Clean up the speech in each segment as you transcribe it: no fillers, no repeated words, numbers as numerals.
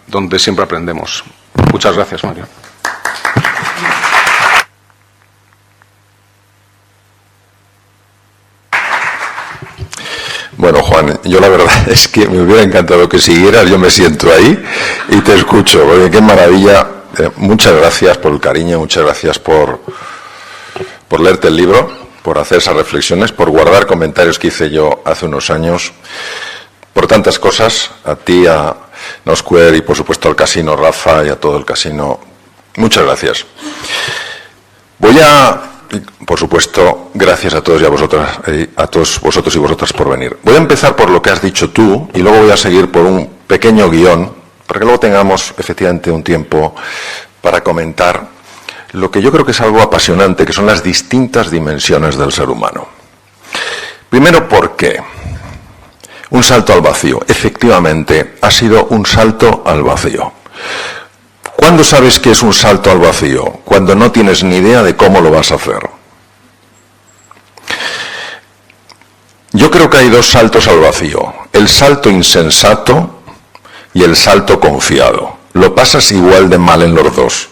donde siempre aprendemos. Muchas gracias, Mario. Bueno, Juan, yo la verdad es que me hubiera encantado que siguieras, yo me siento ahí y te escucho, porque qué maravilla. Muchas gracias por el cariño, muchas gracias por leerte el libro, por hacer esas reflexiones, por guardar comentarios que hice yo hace unos años, por tantas cosas, a ti, a Nosquer y por supuesto al Casino Rafa y a todo el Casino. Muchas gracias. Por supuesto, gracias a todos y a todos vosotros y vosotras por venir. Voy a empezar por lo que has dicho tú y luego voy a seguir por un pequeño guión para que luego tengamos efectivamente un tiempo para comentar lo que yo creo que es algo apasionante, que son las distintas dimensiones del ser humano. Primero, ¿por qué? Un salto al vacío. Efectivamente, ha sido un salto al vacío. ¿Cuándo sabes que es un salto al vacío? Cuando no tienes ni idea de cómo lo vas a hacer. Yo creo que hay dos saltos al vacío. El salto insensato y el salto confiado. Lo pasas igual de mal en los dos,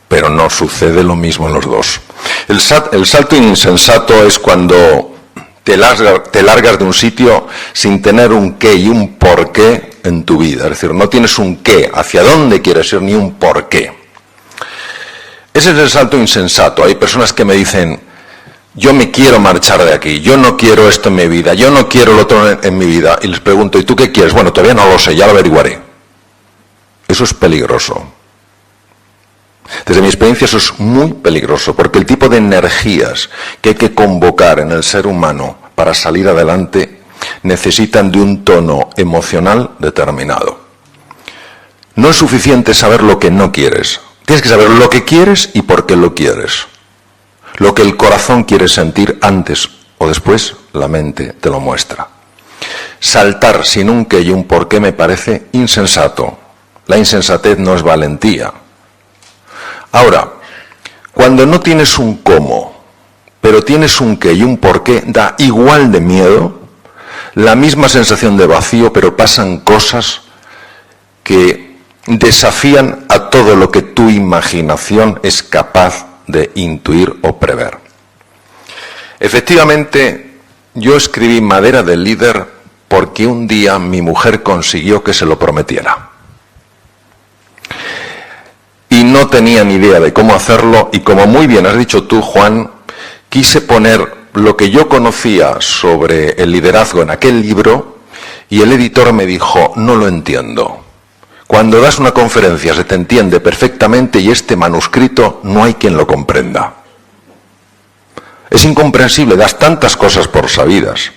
pero no sucede lo mismo en los dos. El salto insensato es cuando te largas de un sitio sin tener un qué y un por qué en tu vida. Es decir, no tienes un qué, hacia dónde quieres ir, ni un por qué. Ese es el salto insensato. Hay personas que me dicen, yo me quiero marchar de aquí, yo no quiero esto en mi vida, yo no quiero lo otro en mi vida. Y les pregunto, ¿y tú qué quieres? Bueno, todavía no lo sé, ya lo averiguaré. Eso es peligroso. Desde mi experiencia eso es muy peligroso, porque el tipo de energías que hay que convocar en el ser humano para salir adelante necesitan de un tono emocional determinado. No es suficiente saber lo que no quieres. Tienes que saber lo que quieres y por qué lo quieres. Lo que el corazón quiere sentir antes o después, la mente te lo muestra. Saltar sin un qué y un por qué me parece insensato. La insensatez no es valentía. Ahora, cuando no tienes un cómo, pero tienes un qué y un por qué, da igual de miedo, la misma sensación de vacío, pero pasan cosas que desafían a todo lo que tu imaginación es capaz de intuir o prever. Efectivamente, yo escribí Madera del Líder porque un día mi mujer consiguió que se lo prometiera. Y no tenía ni idea de cómo hacerlo, y como muy bien has dicho tú, Juan, quise poner lo que yo conocía sobre el liderazgo en aquel libro, y el editor me dijo, no lo entiendo. Cuando das una conferencia se te entiende perfectamente y este manuscrito no hay quien lo comprenda. Es incomprensible, das tantas cosas por sabidas.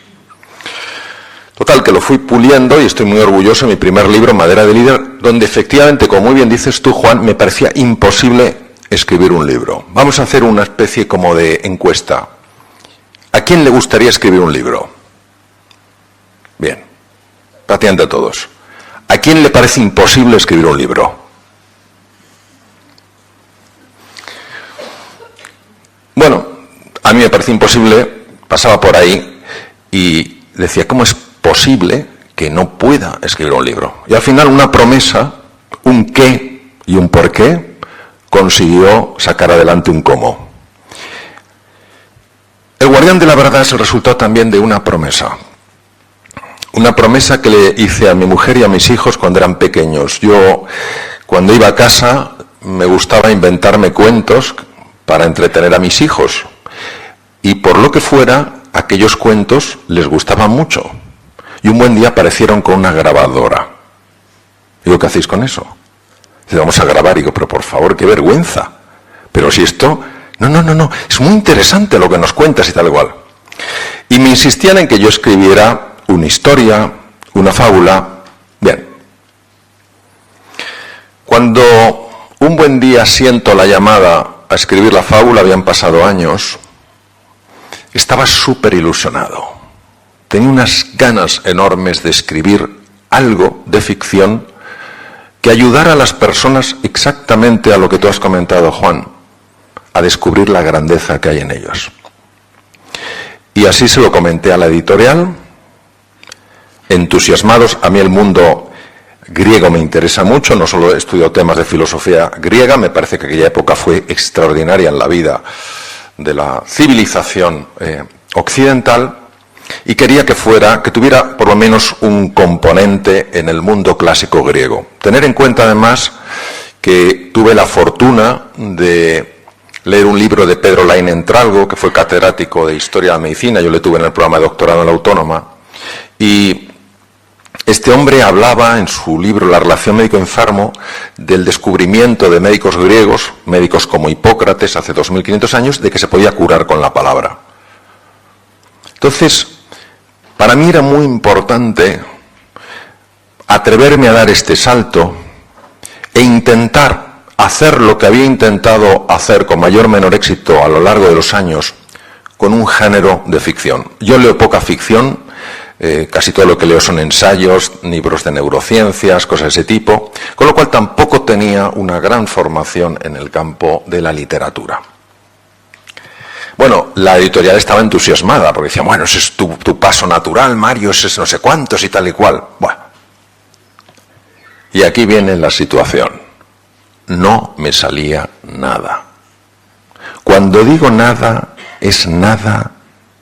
Total, que lo fui puliendo y estoy muy orgulloso de mi primer libro, Madera de Líder, donde efectivamente, como muy bien dices tú, Juan, me parecía imposible escribir un libro. Vamos a hacer una especie como de encuesta. ¿A quién le gustaría escribir un libro? Bien, prácticamente a todos. ¿A quién le parece imposible escribir un libro? Bueno, a mí me parecía imposible, pasaba por ahí y decía, ¿cómo es posible que no pueda escribir un libro? Y al final una promesa, un qué y un por qué, consiguió sacar adelante un cómo. El guardián de la verdad es el resultado también de una promesa. Una promesa que le hice a mi mujer y a mis hijos cuando eran pequeños. Yo, cuando iba a casa, me gustaba inventarme cuentos para entretener a mis hijos. Y por lo que fuera, aquellos cuentos les gustaban mucho. Y un buen día aparecieron con una grabadora. Digo, ¿qué hacéis con eso? Dice, vamos a grabar. Digo, pero por favor, qué vergüenza. Pero si esto... No, es muy interesante lo que nos cuentas y tal igual. Y me insistían en que yo escribiera una historia, una fábula. Bien. Cuando un buen día siento la llamada a escribir la fábula, habían pasado años, estaba súper ilusionado. Tenía unas ganas enormes de escribir algo de ficción que ayudara a las personas exactamente a lo que tú has comentado, Juan, a descubrir la grandeza que hay en ellos. Y así se lo comenté a la editorial, entusiasmados. A mí el mundo griego me interesa mucho, no solo he estudiado temas de filosofía griega, me parece que aquella época fue extraordinaria en la vida de la civilización occidental, y quería que tuviera por lo menos un componente en el mundo clásico griego. Tener en cuenta además que tuve la fortuna de leer un libro de Pedro Laín Entralgo, que fue catedrático de Historia de la Medicina, yo le tuve en el programa de doctorado en la Autónoma, y este hombre hablaba en su libro La relación médico-enfermo del descubrimiento de médicos griegos, médicos como Hipócrates hace 2500 años, de que se podía curar con la palabra. Entonces, para mí era muy importante atreverme a dar este salto e intentar hacer lo que había intentado hacer con mayor o menor éxito a lo largo de los años con un género de ficción. Yo leo poca ficción, casi todo lo que leo son ensayos, libros de neurociencias, cosas de ese tipo, con lo cual tampoco tenía una gran formación en el campo de la literatura. Bueno, la editorial estaba entusiasmada, porque decía, bueno, ese es tu paso natural, Mario, ese es no sé cuántos y tal y cual. Bueno, y aquí viene la situación. No me salía nada. Cuando digo nada, es nada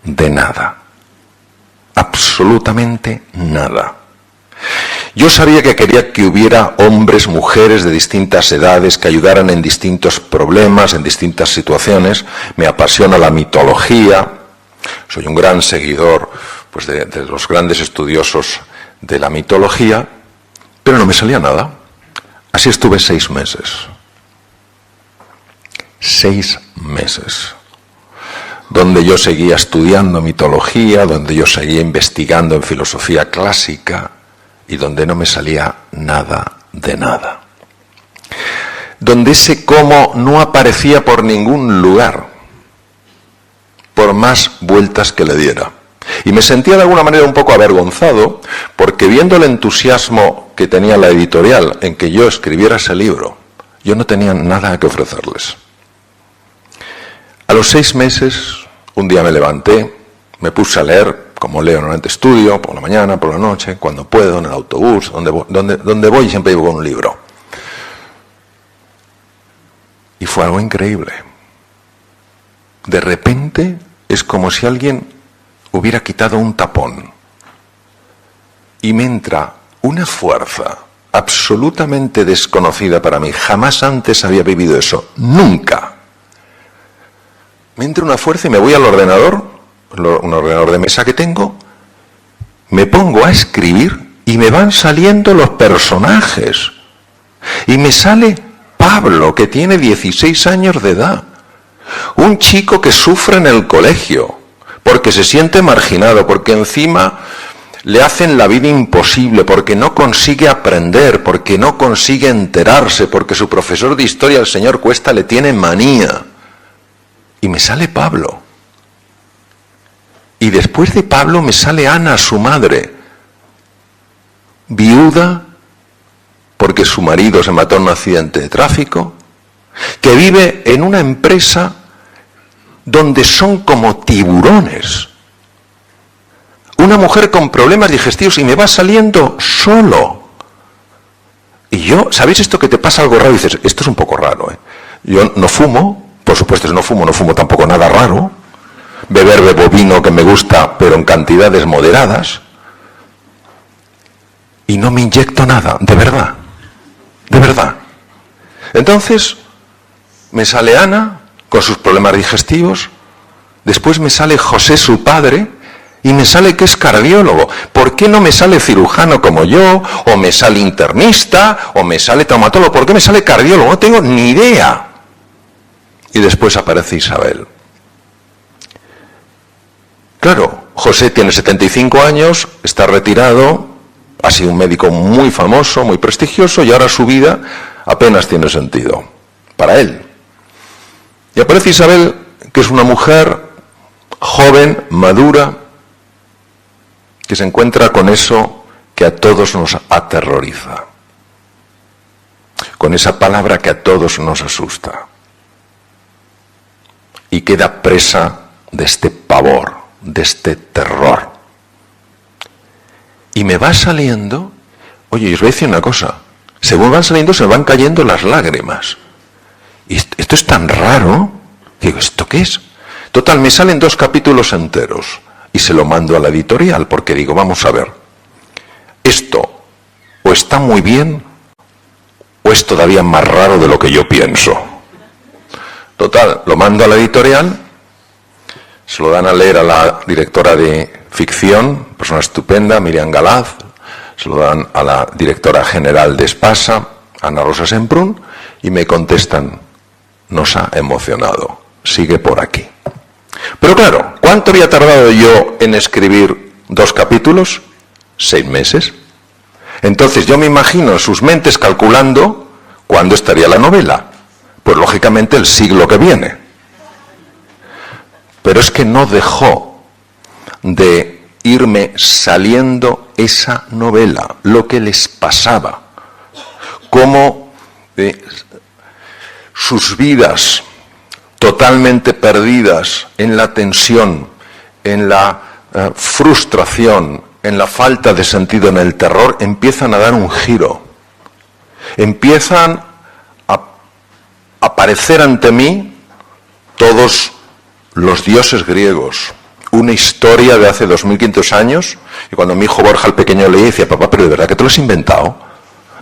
de nada. Absolutamente nada. Yo sabía que quería que hubiera hombres, mujeres de distintas edades que ayudaran en distintos problemas, en distintas situaciones. Me apasiona la mitología. Soy un gran seguidor pues, de los grandes estudiosos de la mitología, pero no me salía nada. Así estuve 6 meses. 6 meses. Donde yo seguía estudiando mitología, donde yo seguía investigando en filosofía clásica, y donde no me salía nada de nada. Donde ese cómo no aparecía por ningún lugar, por más vueltas que le diera. Y me sentía de alguna manera un poco avergonzado, porque viendo el entusiasmo que tenía la editorial en que yo escribiera ese libro, yo no tenía nada que ofrecerles. A los 6 meses, un día me levanté, me puse a leer, como leo normalmente, estudio, por la mañana, por la noche, cuando puedo, en el autobús, donde voy siempre llevo con un libro. Y fue algo increíble. De repente es como si alguien hubiera quitado un tapón y me entra una fuerza absolutamente desconocida para mí. Jamás antes había vivido eso, nunca. Me entra una fuerza y me voy al ordenador, un ordenador de mesa que tengo, me pongo a escribir y me van saliendo los personajes. Y me sale Pablo, que tiene 16 años de edad. Un chico que sufre en el colegio, porque se siente marginado, porque encima le hacen la vida imposible, porque no consigue aprender, porque no consigue enterarse, porque su profesor de historia, el señor Cuesta, le tiene manía. Y me sale Pablo. Y después de Pablo me sale Ana, su madre, viuda, porque su marido se mató en un accidente de tráfico, que vive en una empresa donde son como tiburones. Una mujer con problemas digestivos y me va saliendo solo. Y yo, ¿sabéis esto que te pasa algo raro? Y dices, esto es un poco raro, ¿eh? Yo no fumo, por supuesto no fumo tampoco nada raro. Bebo vino que me gusta, pero en cantidades moderadas. Y no me inyecto nada, de verdad. De verdad. Entonces, me sale Ana con sus problemas digestivos, después me sale José, su padre, y me sale que es cardiólogo. ¿Por qué no me sale cirujano como yo, o me sale internista, o me sale traumatólogo? ¿Por qué me sale cardiólogo? No tengo ni idea. Y después aparece Isabel. Claro, José tiene 75 años, está retirado, ha sido un médico muy famoso, muy prestigioso, y ahora su vida apenas tiene sentido para él. Y aparece Isabel, que es una mujer joven, madura, que se encuentra con eso que a todos nos aterroriza, con esa palabra que a todos nos asusta, y queda presa de este pavor, de este terror. Y me va saliendo, Oye, y os voy a decir una cosa. Según van saliendo, se me van cayendo las lágrimas. Y esto es tan raro. Digo, ¿esto qué es? Total, me salen 2 capítulos enteros. Y se lo mando a la editorial, porque digo, vamos a ver. Esto o está muy bien, o es todavía más raro de lo que yo pienso. Total, lo mando a la editorial, se lo dan a leer a la directora de ficción, persona estupenda, Miriam Galaz, se lo dan a la directora general de Espasa, Ana Rosa Semprún, y me contestan, nos ha emocionado, sigue por aquí. Pero claro, ¿cuánto había tardado yo en escribir 2 capítulos? 6 meses. Entonces yo me imagino sus mentes calculando cuándo estaría la novela. Pues lógicamente el siglo que viene. Pero es que no dejó de irme saliendo esa novela, lo que les pasaba, cómo sus vidas totalmente perdidas en la tensión, en la frustración, en la falta de sentido, en el terror, empiezan a dar un giro. Empiezan a aparecer ante mí todos los dioses griegos. Una historia de hace 2500 años, y cuando mi hijo Borja el pequeño leía, decía, papá, ¿pero de verdad que te lo has inventado?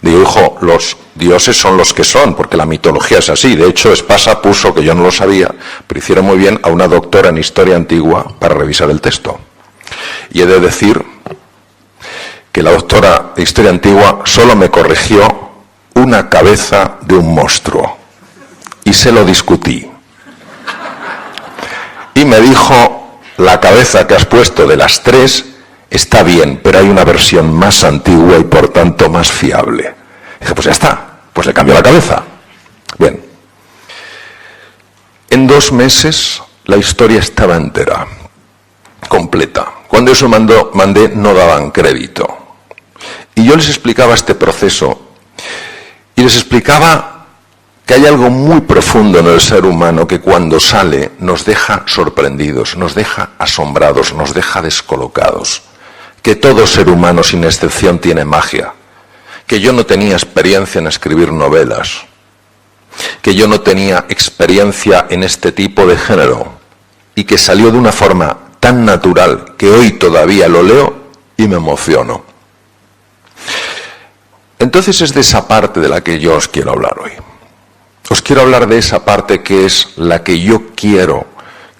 Digo, hijo, los dioses son los que son, porque la mitología es así. De hecho, Espasa puso, que yo no lo sabía, pero hicieron muy bien, a una doctora en historia antigua para revisar el texto. Y he de decir que la doctora de historia antigua solo me corrigió una cabeza de un monstruo. Y se lo discutí. Y me dijo, la cabeza que has puesto de las 3 está bien, pero hay una versión más antigua y por tanto más fiable. Dije, pues ya está, pues le cambio la cabeza. Bien. En 2 meses la historia estaba entera, completa. Cuando eso mandé no daban crédito. Y yo les explicaba este proceso y les explicaba que hay algo muy profundo en el ser humano que cuando sale nos deja sorprendidos, nos deja asombrados, nos deja descolocados. Que todo ser humano sin excepción tiene magia. Que yo no tenía experiencia en escribir novelas. Que yo no tenía experiencia en este tipo de género. Y que salió de una forma tan natural que hoy todavía lo leo y me emociono. Entonces es de esa parte de la que yo os quiero hablar hoy. Os quiero hablar de esa parte que es la que yo quiero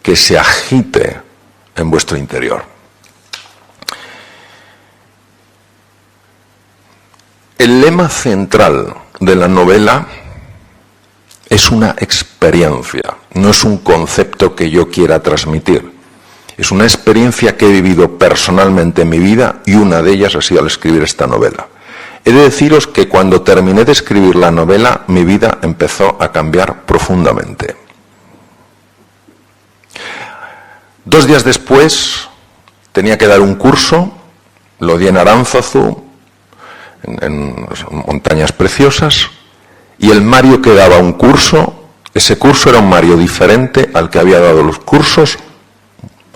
que se agite en vuestro interior. El lema central de la novela es una experiencia, no es un concepto que yo quiera transmitir. Es una experiencia que he vivido personalmente en mi vida y una de ellas ha sido al escribir esta novela. He de deciros que cuando terminé de escribir la novela, mi vida empezó a cambiar profundamente. 2 días después tenía que dar un curso, lo di en Aránzazu, en montañas preciosas, y el Mario que daba un curso, ese curso era un Mario diferente al que había dado los cursos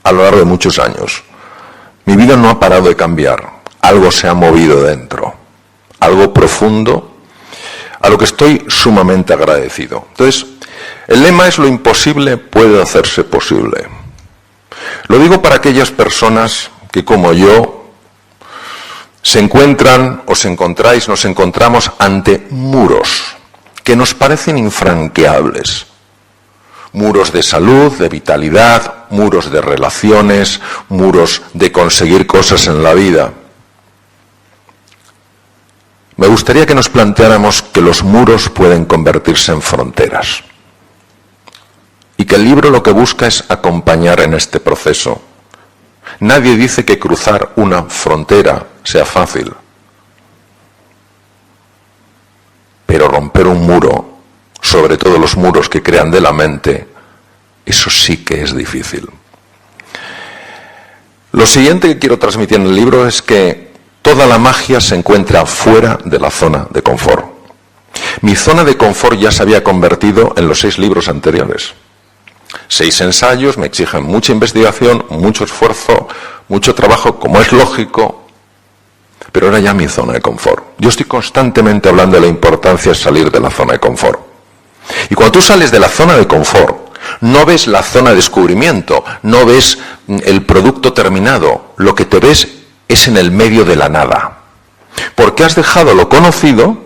a lo largo de muchos años. Mi vida no ha parado de cambiar, algo se ha movido dentro. Algo profundo, a lo que estoy sumamente agradecido. Entonces, el lema es: lo imposible puede hacerse posible. Lo digo para aquellas personas que, como yo, se encuentran o nos encontramos ante muros que nos parecen infranqueables. Muros de salud, de vitalidad, muros de relaciones, muros de conseguir cosas en la vida. Me gustaría que nos planteáramos que los muros pueden convertirse en fronteras y que el libro lo que busca es acompañar en este proceso. Nadie dice que cruzar una frontera sea fácil, pero romper un muro, sobre todo los muros que crean de la mente, eso sí que es difícil. Lo siguiente que quiero transmitir en el libro es que toda la magia se encuentra fuera de la zona de confort. Mi zona de confort ya se había convertido en los 6 libros anteriores. 6 ensayos, me exigen mucha investigación, mucho esfuerzo, mucho trabajo, como es lógico. pero era ya mi zona de confort. Yo estoy constantemente hablando de la importancia de salir de la zona de confort. Y cuando tú sales de la zona de confort, no ves la zona de descubrimiento, no ves el producto terminado, lo que te ves es en el medio de la nada. Porque has dejado lo conocido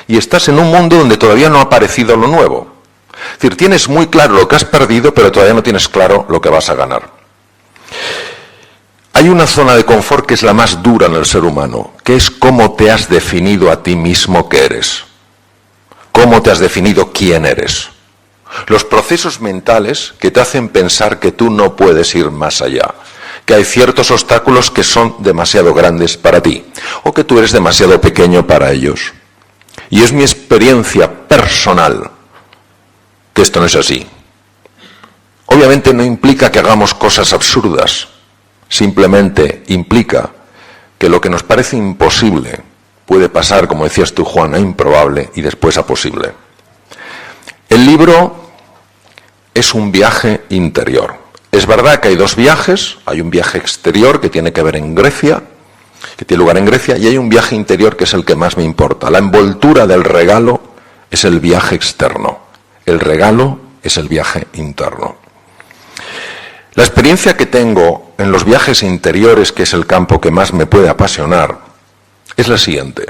y estás en un mundo donde todavía no ha aparecido lo nuevo. Es decir, tienes muy claro lo que has perdido, pero todavía no tienes claro lo que vas a ganar. Hay una zona de confort que es la más dura en el ser humano, que es cómo te has definido a ti mismo que eres. Cómo te has definido quién eres. Los procesos mentales que te hacen pensar que tú no puedes ir más allá, que hay ciertos obstáculos que son demasiado grandes para ti, o que tú eres demasiado pequeño para ellos. Y es mi experiencia personal que esto no es así. Obviamente no implica que hagamos cosas absurdas, simplemente implica que lo que nos parece imposible puede pasar, como decías tú, Juan, a improbable y después a posible. El libro es un viaje interior. Es verdad que hay dos viajes, hay un viaje exterior que tiene que ver en Grecia, que tiene lugar en Grecia, y hay un viaje interior que es el que más me importa. La envoltura del regalo es el viaje externo, el regalo es el viaje interno. La experiencia que tengo en los viajes interiores, que es el campo que más me puede apasionar, es la siguiente.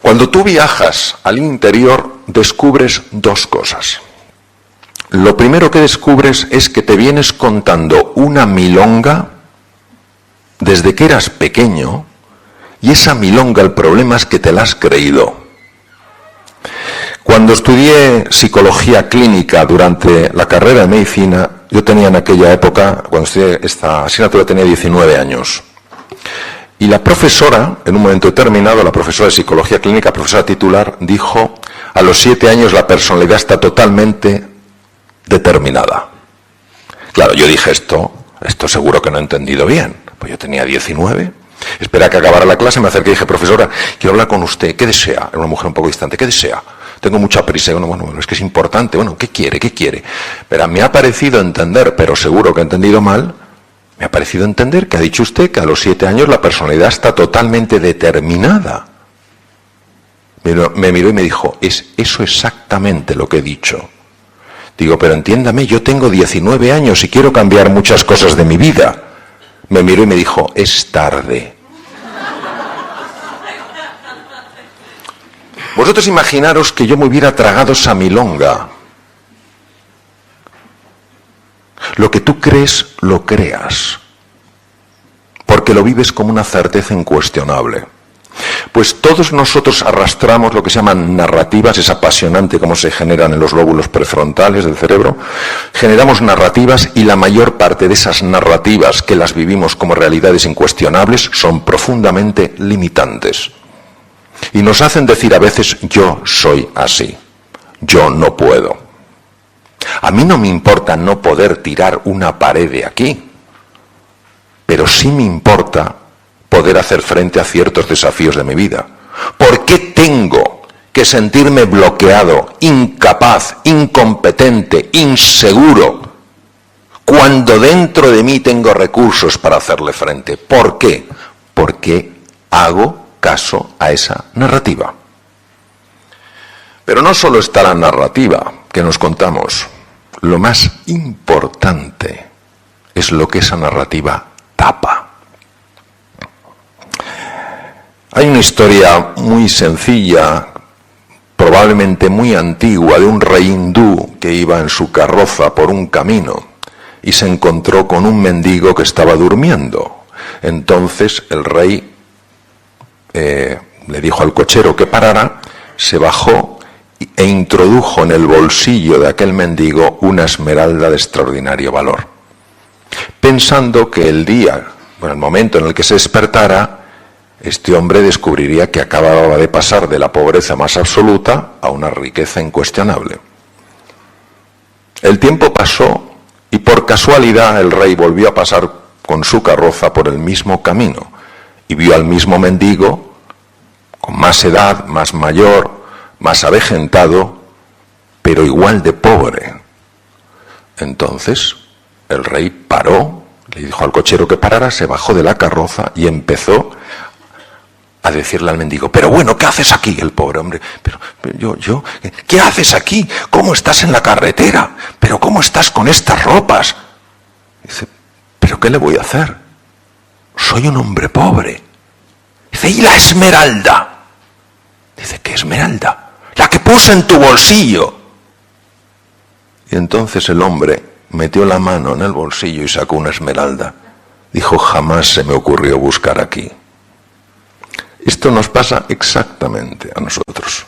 Cuando tú viajas al interior, descubres dos cosas. Lo primero que descubres es que te vienes contando una milonga desde que eras pequeño, y esa milonga, el problema es que te la has creído. Cuando estudié psicología clínica durante la carrera de medicina, yo tenía en aquella época, cuando estudié esta asignatura, tenía 19 años. Y la profesora, en un momento determinado, la profesora de psicología clínica, profesora titular, dijo: a los 7 años la personalidad está totalmente determinada. Claro, yo dije esto seguro que no he entendido bien. Pues yo tenía 19. Esperé a que acabara la clase, me acerqué y dije: profesora, quiero hablar con usted. ¿Qué desea? Era una mujer un poco distante. ¿Qué desea? Tengo mucha prisa. Bueno, es que es importante. Bueno, ¿qué quiere? Pero me ha parecido entender, pero seguro que he entendido mal, me ha parecido entender que ha dicho usted que a los 7 años la personalidad está totalmente determinada. Me miró y me dijo: es eso exactamente lo que he dicho. Digo: pero entiéndame, yo tengo 19 años y quiero cambiar muchas cosas de mi vida. Me miró y me dijo: es tarde. Vosotros imaginaros que yo me hubiera tragado esa milonga. Lo que tú crees, lo creas. Porque lo vives como una certeza incuestionable. Pues todos nosotros arrastramos lo que se llaman narrativas, es apasionante cómo se generan en los lóbulos prefrontales del cerebro. Generamos narrativas y la mayor parte de esas narrativas que las vivimos como realidades incuestionables son profundamente limitantes. Y nos hacen decir a veces: yo soy así, yo no puedo. A mí no me importa no poder tirar una pared de aquí, pero sí me importa poder hacer frente a ciertos desafíos de mi vida. ¿Por qué tengo que sentirme bloqueado, incapaz, incompetente, inseguro, cuando dentro de mí tengo recursos para hacerle frente? ¿Por qué? Porque hago caso a esa narrativa. Pero no solo está la narrativa que nos contamos, lo más importante es lo que esa narrativa tapa. Hay una historia muy sencilla, probablemente muy antigua, de un rey hindú que iba en su carroza por un camino y se encontró con un mendigo que estaba durmiendo. Entonces el rey le dijo al cochero que parara, se bajó e introdujo en el bolsillo de aquel mendigo una esmeralda de extraordinario valor, pensando que el momento en el que se despertara, este hombre descubriría que acababa de pasar de la pobreza más absoluta a una riqueza incuestionable. El tiempo pasó y por casualidad el rey volvió a pasar con su carroza por el mismo camino y vio al mismo mendigo con más edad, más mayor, más avejentado, pero igual de pobre. Entonces el rey paró, le dijo al cochero que parara, se bajó de la carroza y empezó a decirle al mendigo, pero bueno, ¿qué haces aquí? El pobre hombre, pero ¿qué haces aquí? ¿Cómo estás en la carretera? ¿Pero cómo estás con estas ropas? Dice, ¿pero qué le voy a hacer? Soy un hombre pobre. Dice, ¿y la esmeralda? Dice, ¿qué esmeralda? La que puse en tu bolsillo. Y entonces el hombre metió la mano en el bolsillo y sacó una esmeralda. Dijo, jamás se me ocurrió buscar aquí. Esto nos pasa exactamente a nosotros.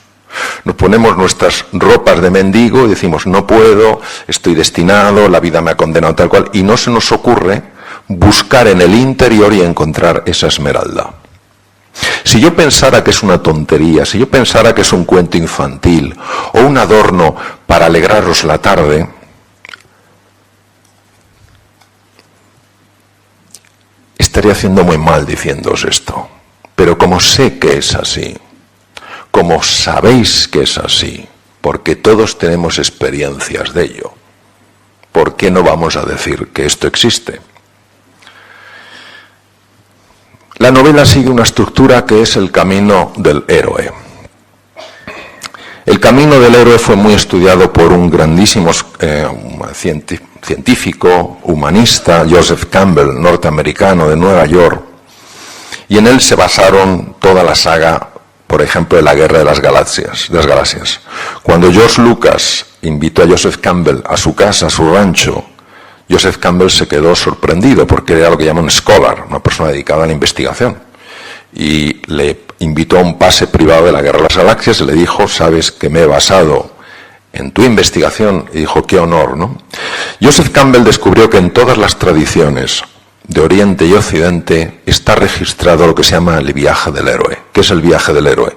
Nos ponemos nuestras ropas de mendigo y decimos, no puedo, estoy destinado, la vida me ha condenado tal cual, y no se nos ocurre buscar en el interior y encontrar esa esmeralda. Si yo pensara que es una tontería, si yo pensara que es un cuento infantil o un adorno para alegraros la tarde, estaría haciendo muy mal diciéndoos esto. Pero como sé que es así, como sabéis que es así, porque todos tenemos experiencias de ello, ¿por qué no vamos a decir que esto existe? La novela sigue una estructura que es el camino del héroe. El camino del héroe fue muy estudiado por un grandísimo científico, humanista, Joseph Campbell, norteamericano de Nueva York, y en él se basaron toda la saga, por ejemplo, de la Guerra de las Galaxias. Cuando George Lucas invitó a Joseph Campbell a su casa, a su rancho, Joseph Campbell se quedó sorprendido porque era lo que llaman scholar, una persona dedicada a la investigación. Y le invitó a un pase privado de la Guerra de las Galaxias y le dijo, sabes que me he basado en tu investigación. Y dijo, qué honor, ¿no? Joseph Campbell descubrió que en todas las tradiciones de Oriente y Occidente está registrado lo que se llama el viaje del héroe. ¿Qué es el viaje del héroe?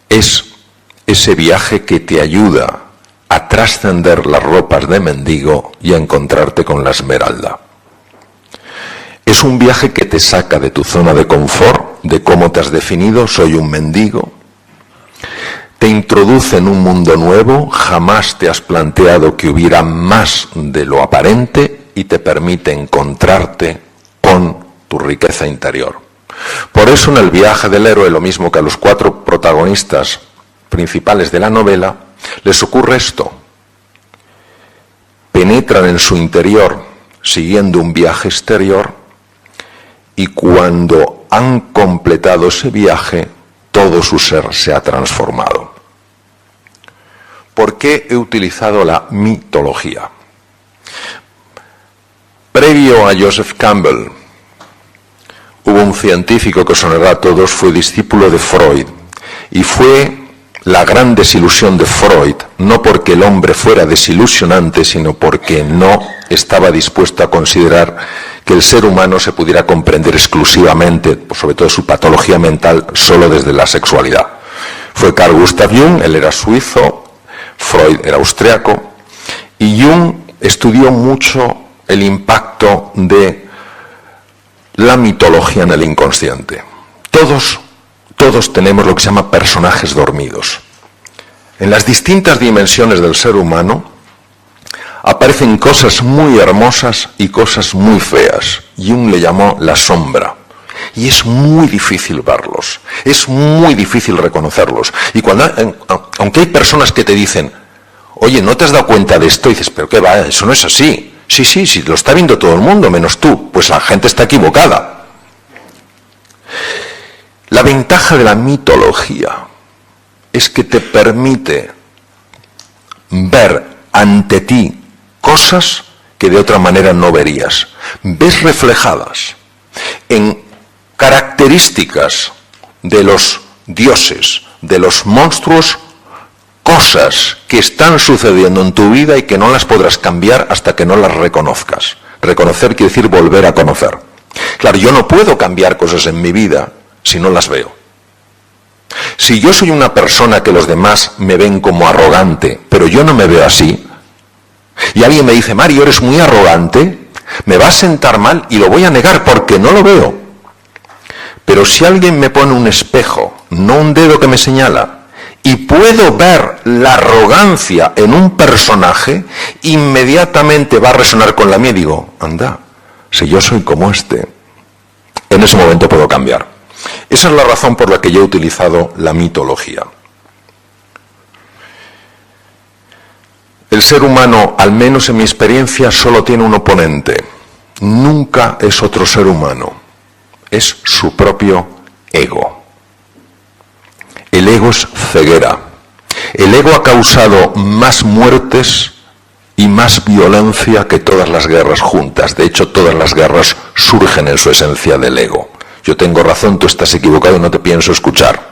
Es ese viaje que te ayuda a trascender las ropas de mendigo y a encontrarte con la esmeralda. Es un viaje que te saca de tu zona de confort, de cómo te has definido, soy un mendigo. Te introduce en un mundo nuevo, jamás te has planteado que hubiera más de lo aparente y te permite encontrarte con tu riqueza interior. Por eso en el viaje del héroe, lo mismo que a los 4 protagonistas principales de la novela, les ocurre esto. Penetran en su interior siguiendo un viaje exterior y cuando han completado ese viaje, todo su ser se ha transformado. ¿Por qué he utilizado la mitología? Previo a Joseph Campbell, hubo un científico que os sonará a todos, fue discípulo de Freud, y fue la gran desilusión de Freud, no porque el hombre fuera desilusionante, sino porque no estaba dispuesto a considerar que el ser humano se pudiera comprender exclusivamente, sobre todo su patología mental, solo desde la sexualidad. Fue Carl Gustav Jung, él era suizo, Freud era austriaco, y Jung estudió mucho el impacto de la mitología en el inconsciente. Todos tenemos lo que se llama personajes dormidos. En las distintas dimensiones del ser humano aparecen cosas muy hermosas y cosas muy feas. Jung le llamó la sombra. Y es muy difícil verlos, es muy difícil reconocerlos. Y aunque hay personas que te dicen, oye, ¿no te has dado cuenta de esto? Y dices, pero qué va, eso no es así. Sí, lo está viendo todo el mundo, menos tú. Pues la gente está equivocada. La ventaja de la mitología es que te permite ver ante ti cosas que de otra manera no verías. Ves reflejadas en características de los dioses, de los monstruos, cosas que están sucediendo en tu vida y que no las podrás cambiar hasta que no las reconozcas. Reconocer quiere decir volver a conocer. Claro, yo no puedo cambiar cosas en mi vida si no las veo. Si yo soy una persona que los demás me ven como arrogante, pero yo no me veo así, y alguien me dice, Mario, eres muy arrogante, me va a sentar mal y lo voy a negar porque no lo veo. Pero si alguien me pone un espejo, no un dedo que me señala, y puedo ver la arrogancia en un personaje, inmediatamente va a resonar con la mía y digo, anda, si yo soy como este, en ese momento puedo cambiar. Esa es la razón por la que yo he utilizado la mitología. El ser humano, al menos en mi experiencia, solo tiene un oponente. Nunca es otro ser humano. Es su propio ego. El ego es ceguera. El ego ha causado más muertes y más violencia que todas las guerras juntas. De hecho, todas las guerras surgen en su esencia del ego. Yo tengo razón, tú estás equivocado y no te pienso escuchar.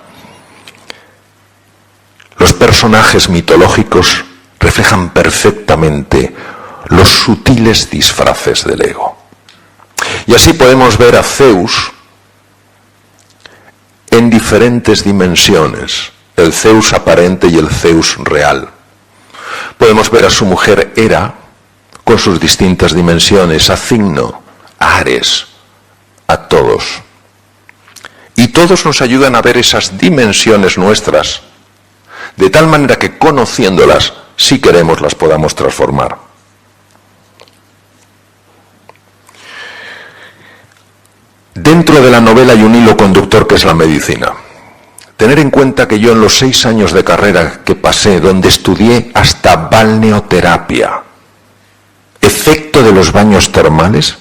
Los personajes mitológicos reflejan perfectamente los sutiles disfraces del ego. Y así podemos ver a Zeus en diferentes dimensiones, el Zeus aparente y el Zeus real. Podemos ver a su mujer Hera con sus distintas dimensiones, a Cigno, a Ares, a todos. Y todos nos ayudan a ver esas dimensiones nuestras, de tal manera que conociéndolas, si queremos, las podamos transformar. Dentro de la novela hay un hilo conductor que es la medicina. Tener en cuenta que yo en los 6 años de carrera que pasé, donde estudié hasta balneoterapia, efecto de los baños termales,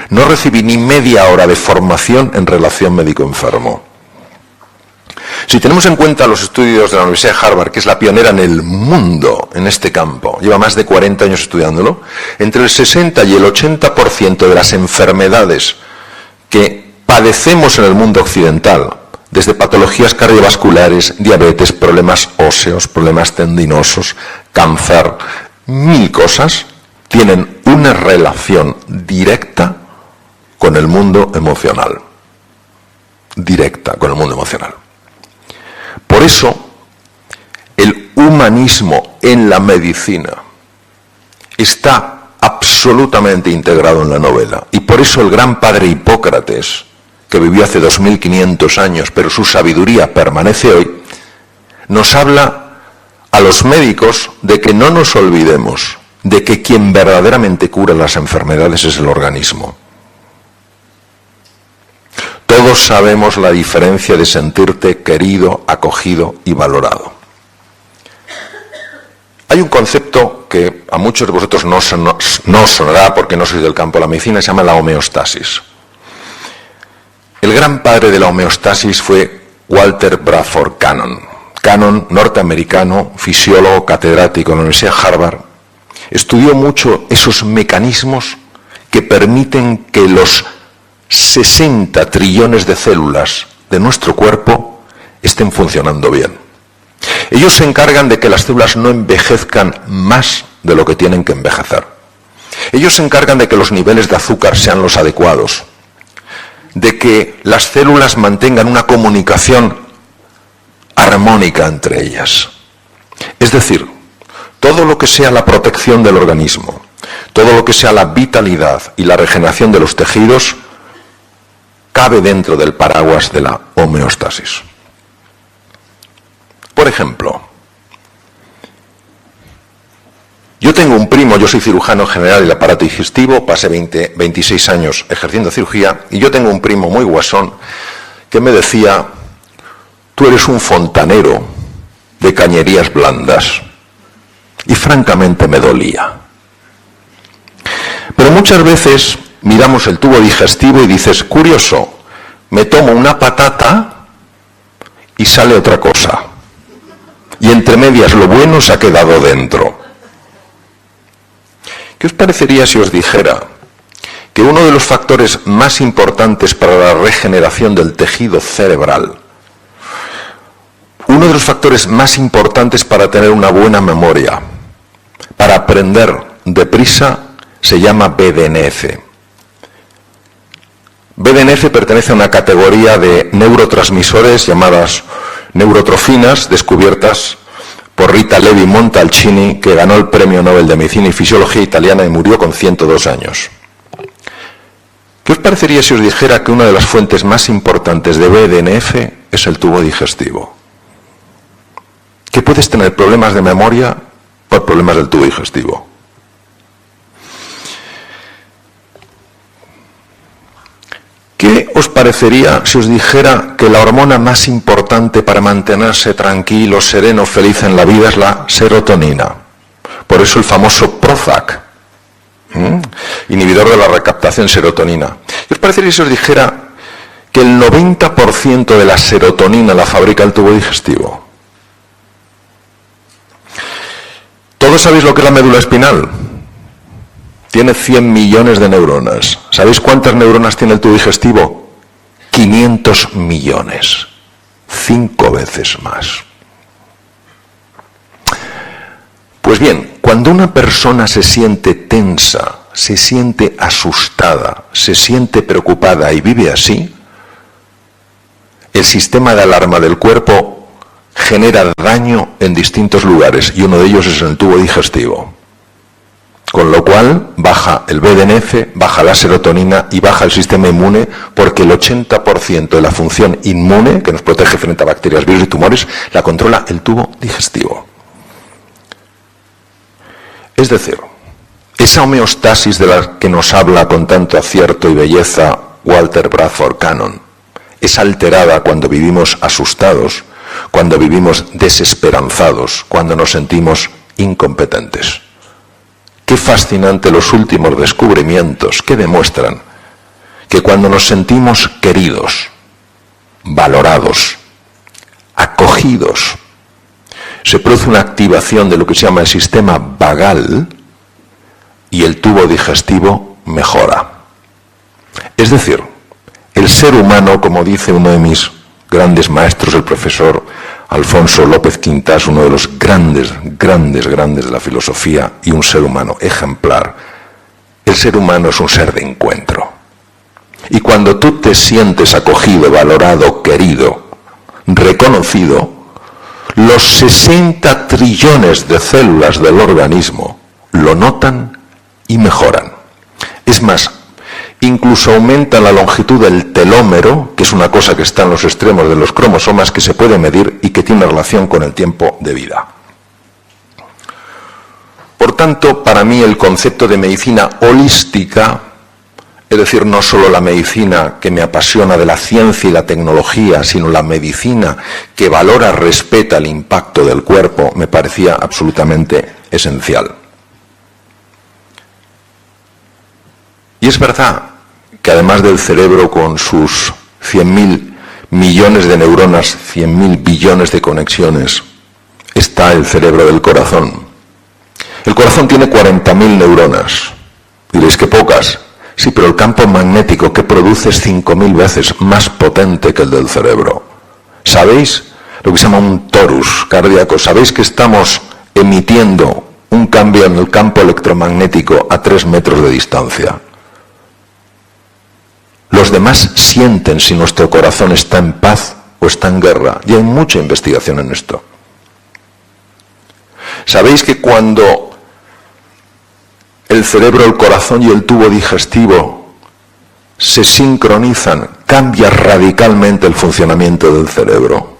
no recibí ni media hora de formación en relación médico-enfermo. Si tenemos en cuenta los estudios de la Universidad de Harvard, que es la pionera en el mundo en este campo, lleva más de 40 años estudiándolo, entre el 60 y el 80% de las enfermedades que padecemos en el mundo occidental, desde patologías cardiovasculares, diabetes, problemas óseos, problemas tendinosos, cáncer, 1000 cosas, tienen una relación directa con el mundo emocional. Directa con el mundo emocional. Por eso, el humanismo en la medicina está absolutamente integrado en la novela. Y por eso el gran padre Hipócrates, que vivió hace 2500 años, pero su sabiduría permanece hoy, nos habla a los médicos de que no nos olvidemos de que quien verdaderamente cura las enfermedades es el organismo. Todos sabemos la diferencia de sentirte querido, acogido y valorado. Hay un concepto que a muchos de vosotros no sonará porque no sois del campo de la medicina, se llama la homeostasis. El gran padre de la homeostasis fue Walter Bradford Cannon. Cannon, norteamericano, fisiólogo, catedrático en la Universidad de Harvard, estudió mucho esos mecanismos que permiten que los 60 trillones de células de nuestro cuerpo estén funcionando bien. Ellos se encargan de que las células no envejezcan más de lo que tienen que envejecer. Ellos se encargan de que los niveles de azúcar sean los adecuados, de que las células mantengan una comunicación armónica entre ellas. Es decir, todo lo que sea la protección del organismo, todo lo que sea la vitalidad y la regeneración de los tejidos, cabe dentro del paraguas de la homeostasis. Por ejemplo, yo tengo un primo, yo soy cirujano general del aparato digestivo, pasé 26 años ejerciendo cirugía, y yo tengo un primo muy guasón que me decía: tú eres un fontanero de cañerías blandas. Y francamente me dolía. Pero muchas veces miramos el tubo digestivo y dices, curioso, me tomo una patata y sale otra cosa. Y entre medias lo bueno se ha quedado dentro. ¿Qué os parecería si os dijera que uno de los factores más importantes para la regeneración del tejido cerebral, uno de los factores más importantes para tener una buena memoria, para aprender deprisa, se llama BDNF? BDNF pertenece a una categoría de neurotransmisores llamadas neurotrofinas, descubiertas por Rita Levi Montalcini, que ganó el Premio Nobel de Medicina y Fisiología italiana y murió con 102 años. ¿Qué os parecería si os dijera que una de las fuentes más importantes de BDNF es el tubo digestivo? Que puedes tener problemas de memoria por problemas del tubo digestivo. ¿Qué os parece parecería si os dijera que la hormona más importante para mantenerse tranquilo, sereno, feliz en la vida es la serotonina. Por eso el famoso Prozac, inhibidor de la recaptación de serotonina. ¿Qué os parecería si os dijera que el 90% de la serotonina la fabrica el tubo digestivo? ¿Todos sabéis lo que es la médula espinal? Tiene 100 millones de neuronas. ¿Sabéis cuántas neuronas tiene el tubo digestivo? 500 millones. 5 veces más. Pues bien, cuando una persona se siente tensa, se siente asustada, se siente preocupada y vive así, el sistema de alarma del cuerpo genera daño en distintos lugares y uno de ellos es en el tubo digestivo. Con lo cual baja el BDNF, baja la serotonina y baja el sistema inmune, porque el 80% de la función inmune, que nos protege frente a bacterias, virus y tumores, la controla el tubo digestivo. Es decir, esa homeostasis de la que nos habla con tanto acierto y belleza Walter Bradford Cannon, es alterada cuando vivimos asustados, cuando vivimos desesperanzados, cuando nos sentimos incompetentes. Qué fascinante los últimos descubrimientos que demuestran que cuando nos sentimos queridos, valorados, acogidos, se produce una activación de lo que se llama el sistema vagal y el tubo digestivo mejora. Es decir, el ser humano, como dice uno de mis grandes maestros, el profesor Alfonso López Quintás, uno de los grandes de la filosofía y un ser humano ejemplar, el ser humano es un ser de encuentro. Y cuando tú te sientes acogido, valorado, querido, reconocido, los 60 trillones de células del organismo lo notan y mejoran. Es más, incluso aumenta la longitud del telómero, que es una cosa que está en los extremos de los cromosomas, que se puede medir y que tiene relación con el tiempo de vida. Por tanto, para mí el concepto de medicina holística, es decir, no solo la medicina que me apasiona de la ciencia y la tecnología, sino la medicina que valora, respeta el impacto del cuerpo, me parecía absolutamente esencial. Y es verdad que además del cerebro con sus 100.000 millones de neuronas, 100.000 billones de conexiones, está el cerebro del corazón. El corazón tiene 40.000 neuronas. Diréis que pocas. Sí, pero el campo magnético que produce es 5.000 veces más potente que el del cerebro. ¿Sabéis lo que se llama un torus cardíaco? ¿Sabéis que estamos emitiendo un cambio en el campo electromagnético a 3 metros de distancia? Los demás sienten si nuestro corazón está en paz o está en guerra. Y hay mucha investigación en esto. ¿Sabéis que cuando el cerebro, el corazón y el tubo digestivo se sincronizan, cambia radicalmente el funcionamiento del cerebro?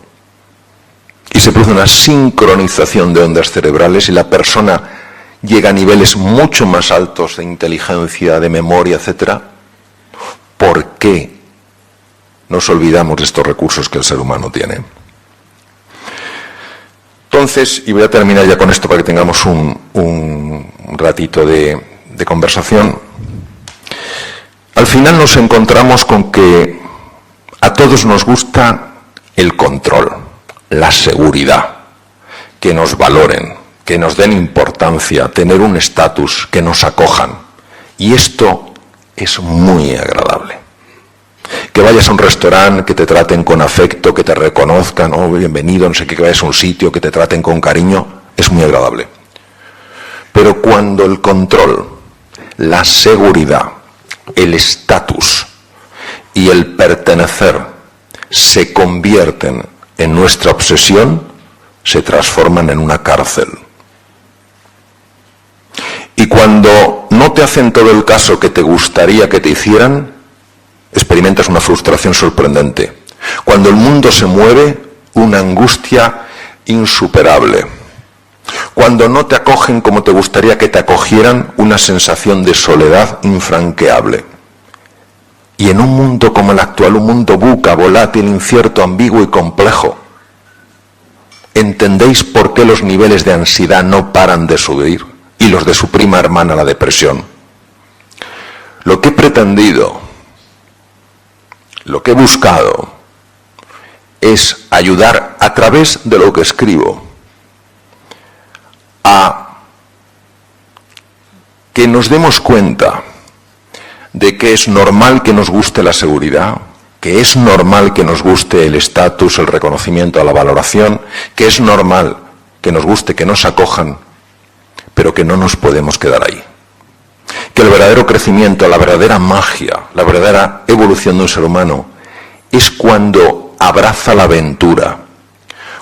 Y se produce una sincronización de ondas cerebrales y la persona llega a niveles mucho más altos de inteligencia, de memoria, etcétera. ¿Por qué nos olvidamos de estos recursos que el ser humano tiene? Entonces, y voy a terminar ya con esto para que tengamos un ratito de conversación. Al final nos encontramos con que a todos nos gusta el control, la seguridad, que nos valoren, que nos den importancia, tener un estatus, que nos acojan. Y esto es muy agradable. Que vayas a un restaurante, que te traten con afecto, que te reconozcan, oh, bienvenido, no sé qué, que vayas a un sitio, que te traten con cariño, es muy agradable. Pero cuando el control, la seguridad, el estatus y el pertenecer se convierten en nuestra obsesión, se transforman en una cárcel. Y cuando no te hacen todo el caso que te gustaría que te hicieran, experimentas una frustración sorprendente. Cuando el mundo se mueve, una angustia insuperable. Cuando no te acogen como te gustaría que te acogieran, una sensación de soledad infranqueable. Y en un mundo como el actual, un mundo buca, volátil, incierto, ambiguo y complejo, ¿entendéis por qué los niveles de ansiedad no paran de subir? Y los de su prima hermana, la depresión. Lo que he pretendido, lo que he buscado, es ayudar a través de lo que escribo a que nos demos cuenta de que es normal que nos guste la seguridad, que es normal que nos guste el estatus, el reconocimiento, la valoración, que es normal que nos guste que nos acojan, pero que no nos podemos quedar ahí. Que el verdadero crecimiento, la verdadera magia, la verdadera evolución de un ser humano es cuando abraza la aventura,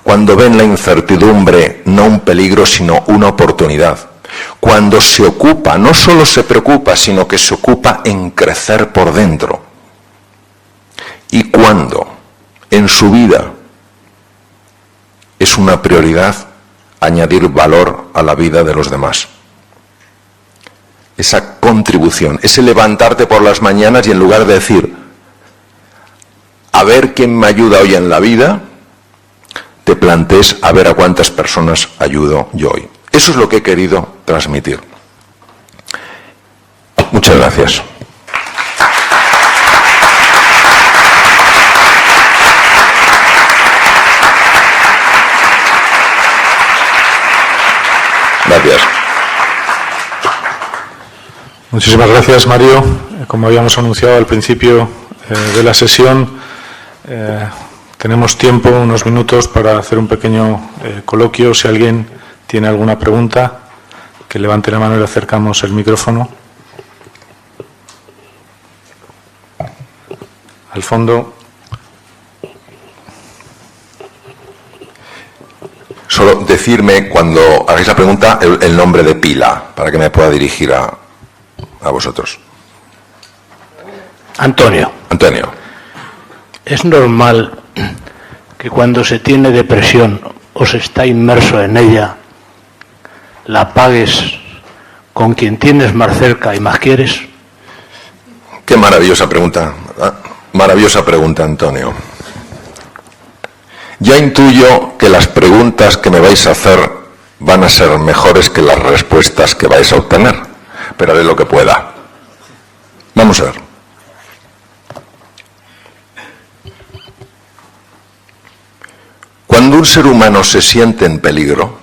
cuando ve en la incertidumbre no un peligro sino una oportunidad, cuando se ocupa, no solo se preocupa, sino que se ocupa en crecer por dentro, y cuando en su vida es una prioridad añadir valor a la vida de los demás. Esa contribución, ese levantarte por las mañanas y en lugar de decir, a ver quién me ayuda hoy en la vida, te plantees a ver a cuántas personas ayudo yo hoy. Eso es lo que he querido transmitir. Muchas gracias. Gracias. Muchísimas gracias, Mario. Como habíamos anunciado al principio de la sesión, tenemos tiempo, unos minutos, para hacer un pequeño coloquio. Si alguien tiene alguna pregunta, que levante la mano y le acercamos el micrófono. Al fondo. Solo decirme, cuando hagáis la pregunta, el nombre de pila, para que me pueda dirigir a vosotros. Antonio. Antonio. ¿Es normal que cuando se tiene depresión o se está inmerso en ella, la pagues con quien tienes más cerca y más quieres? Qué maravillosa pregunta. Maravillosa pregunta, Antonio. Ya intuyo que las preguntas que me vais a hacer van a ser mejores que las respuestas que vais a obtener, pero haré lo que pueda. Vamos a ver. Cuando un ser humano se siente en peligro,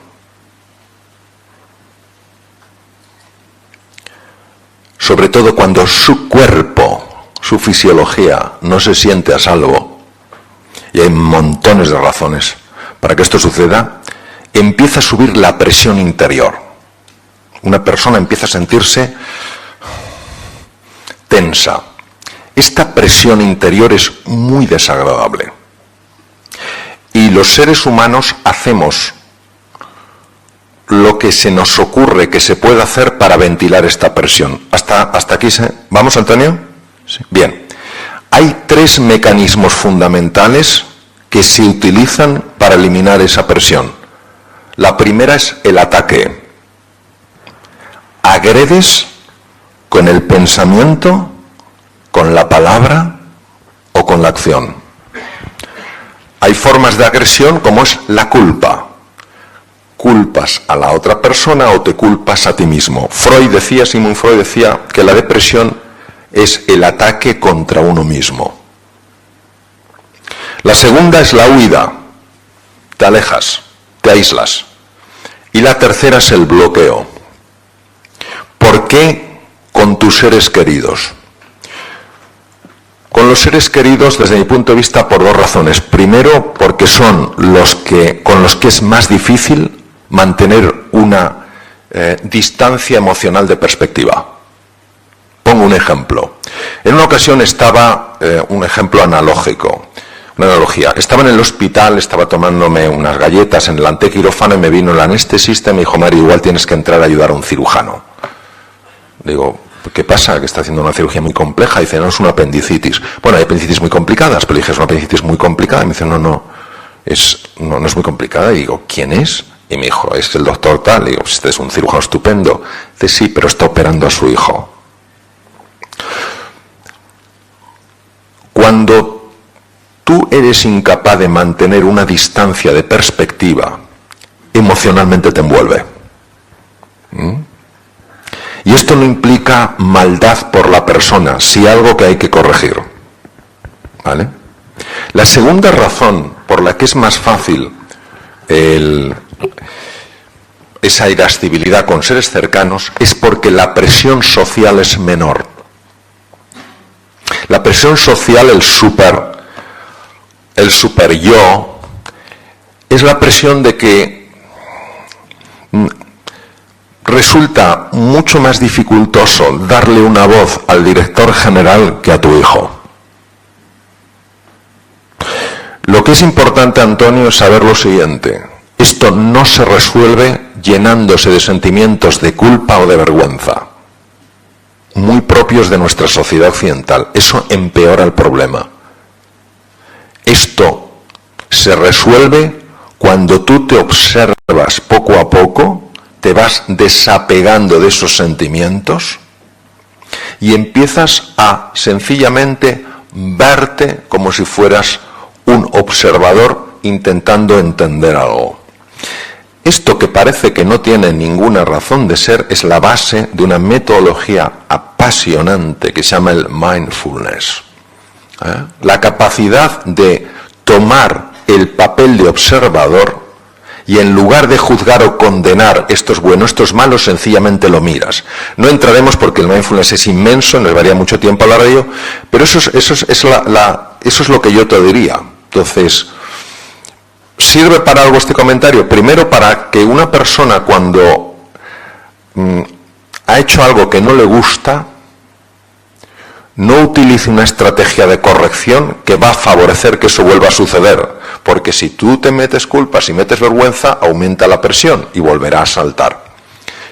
sobre todo cuando su cuerpo, su fisiología no se siente a salvo, y hay montones de razones para que esto suceda, empieza a subir la presión interior. Una persona empieza a sentirse tensa. Esta presión interior es muy desagradable. Y los seres humanos hacemos lo que se nos ocurre que se puede hacer para ventilar esta presión. ¿Hasta aquí se...? ¿Vamos, Antonio? Sí. Bien. Hay tres mecanismos fundamentales que se utilizan para eliminar esa presión. La primera es el ataque. Agredes con el pensamiento, con la palabra o con la acción. Hay formas de agresión como es la culpa. Culpas a la otra persona o te culpas a ti mismo. Sigmund Freud decía que la depresión es el ataque contra uno mismo. La segunda es la huida. Te alejas, te aíslas. Y la tercera es el bloqueo. ¿Por qué con tus seres queridos? Con los seres queridos, desde mi punto de vista, por dos razones. Primero, porque son con los que es más difícil mantener una distancia emocional de perspectiva. Pongo un ejemplo. En una ocasión estaba, un ejemplo analógico, una analogía. Estaba en el hospital, estaba tomándome unas galletas en el antequirófano y me vino el anestesista y me dijo, Mario, igual tienes que entrar a ayudar a un cirujano. Digo, ¿qué pasa? Que está haciendo una cirugía muy compleja. Dice, no, es una apendicitis. Bueno, hay apendicitis muy complicadas, pero dije, es una apendicitis muy complicada. Y me dice, no es muy complicada. Y digo, ¿quién es? Y me dijo, es el doctor tal. Y digo, este es un cirujano estupendo. Dice, sí, pero está operando a su hijo. Cuando tú eres incapaz de mantener una distancia de perspectiva, emocionalmente te envuelve. Y esto no implica maldad por la persona, sí algo que hay que corregir. ¿Vale? La segunda razón por la que es más fácil esa irascibilidad con seres cercanos es porque la presión social es menor. La presión social, el super yo, es la presión de que resulta mucho más dificultoso darle una voz al director general que a tu hijo. Lo que es importante, Antonio, es saber lo siguiente. Esto no se resuelve llenándose de sentimientos de culpa o de vergüenza, muy propios de nuestra sociedad occidental. Eso empeora el problema. Esto se resuelve cuando tú te observas poco a poco, te vas desapegando de esos sentimientos y empiezas a sencillamente verte como si fueras un observador intentando entender algo. Esto que parece que no tiene ninguna razón de ser es la base de una metodología apasionante que se llama el mindfulness. La capacidad de tomar el papel de observador y en lugar de juzgar o condenar esto es bueno, esto es malo, sencillamente lo miras. No entraremos porque el mindfulness es inmenso, nos llevaría mucho tiempo hablar de ello, pero eso es lo que yo te diría. Entonces, ¿sirve para algo este comentario? Primero, para que una persona cuando ha hecho algo que no le gusta, no utilice una estrategia de corrección que va a favorecer que eso vuelva a suceder. Porque si tú te metes culpas y metes vergüenza, aumenta la presión y volverá a saltar.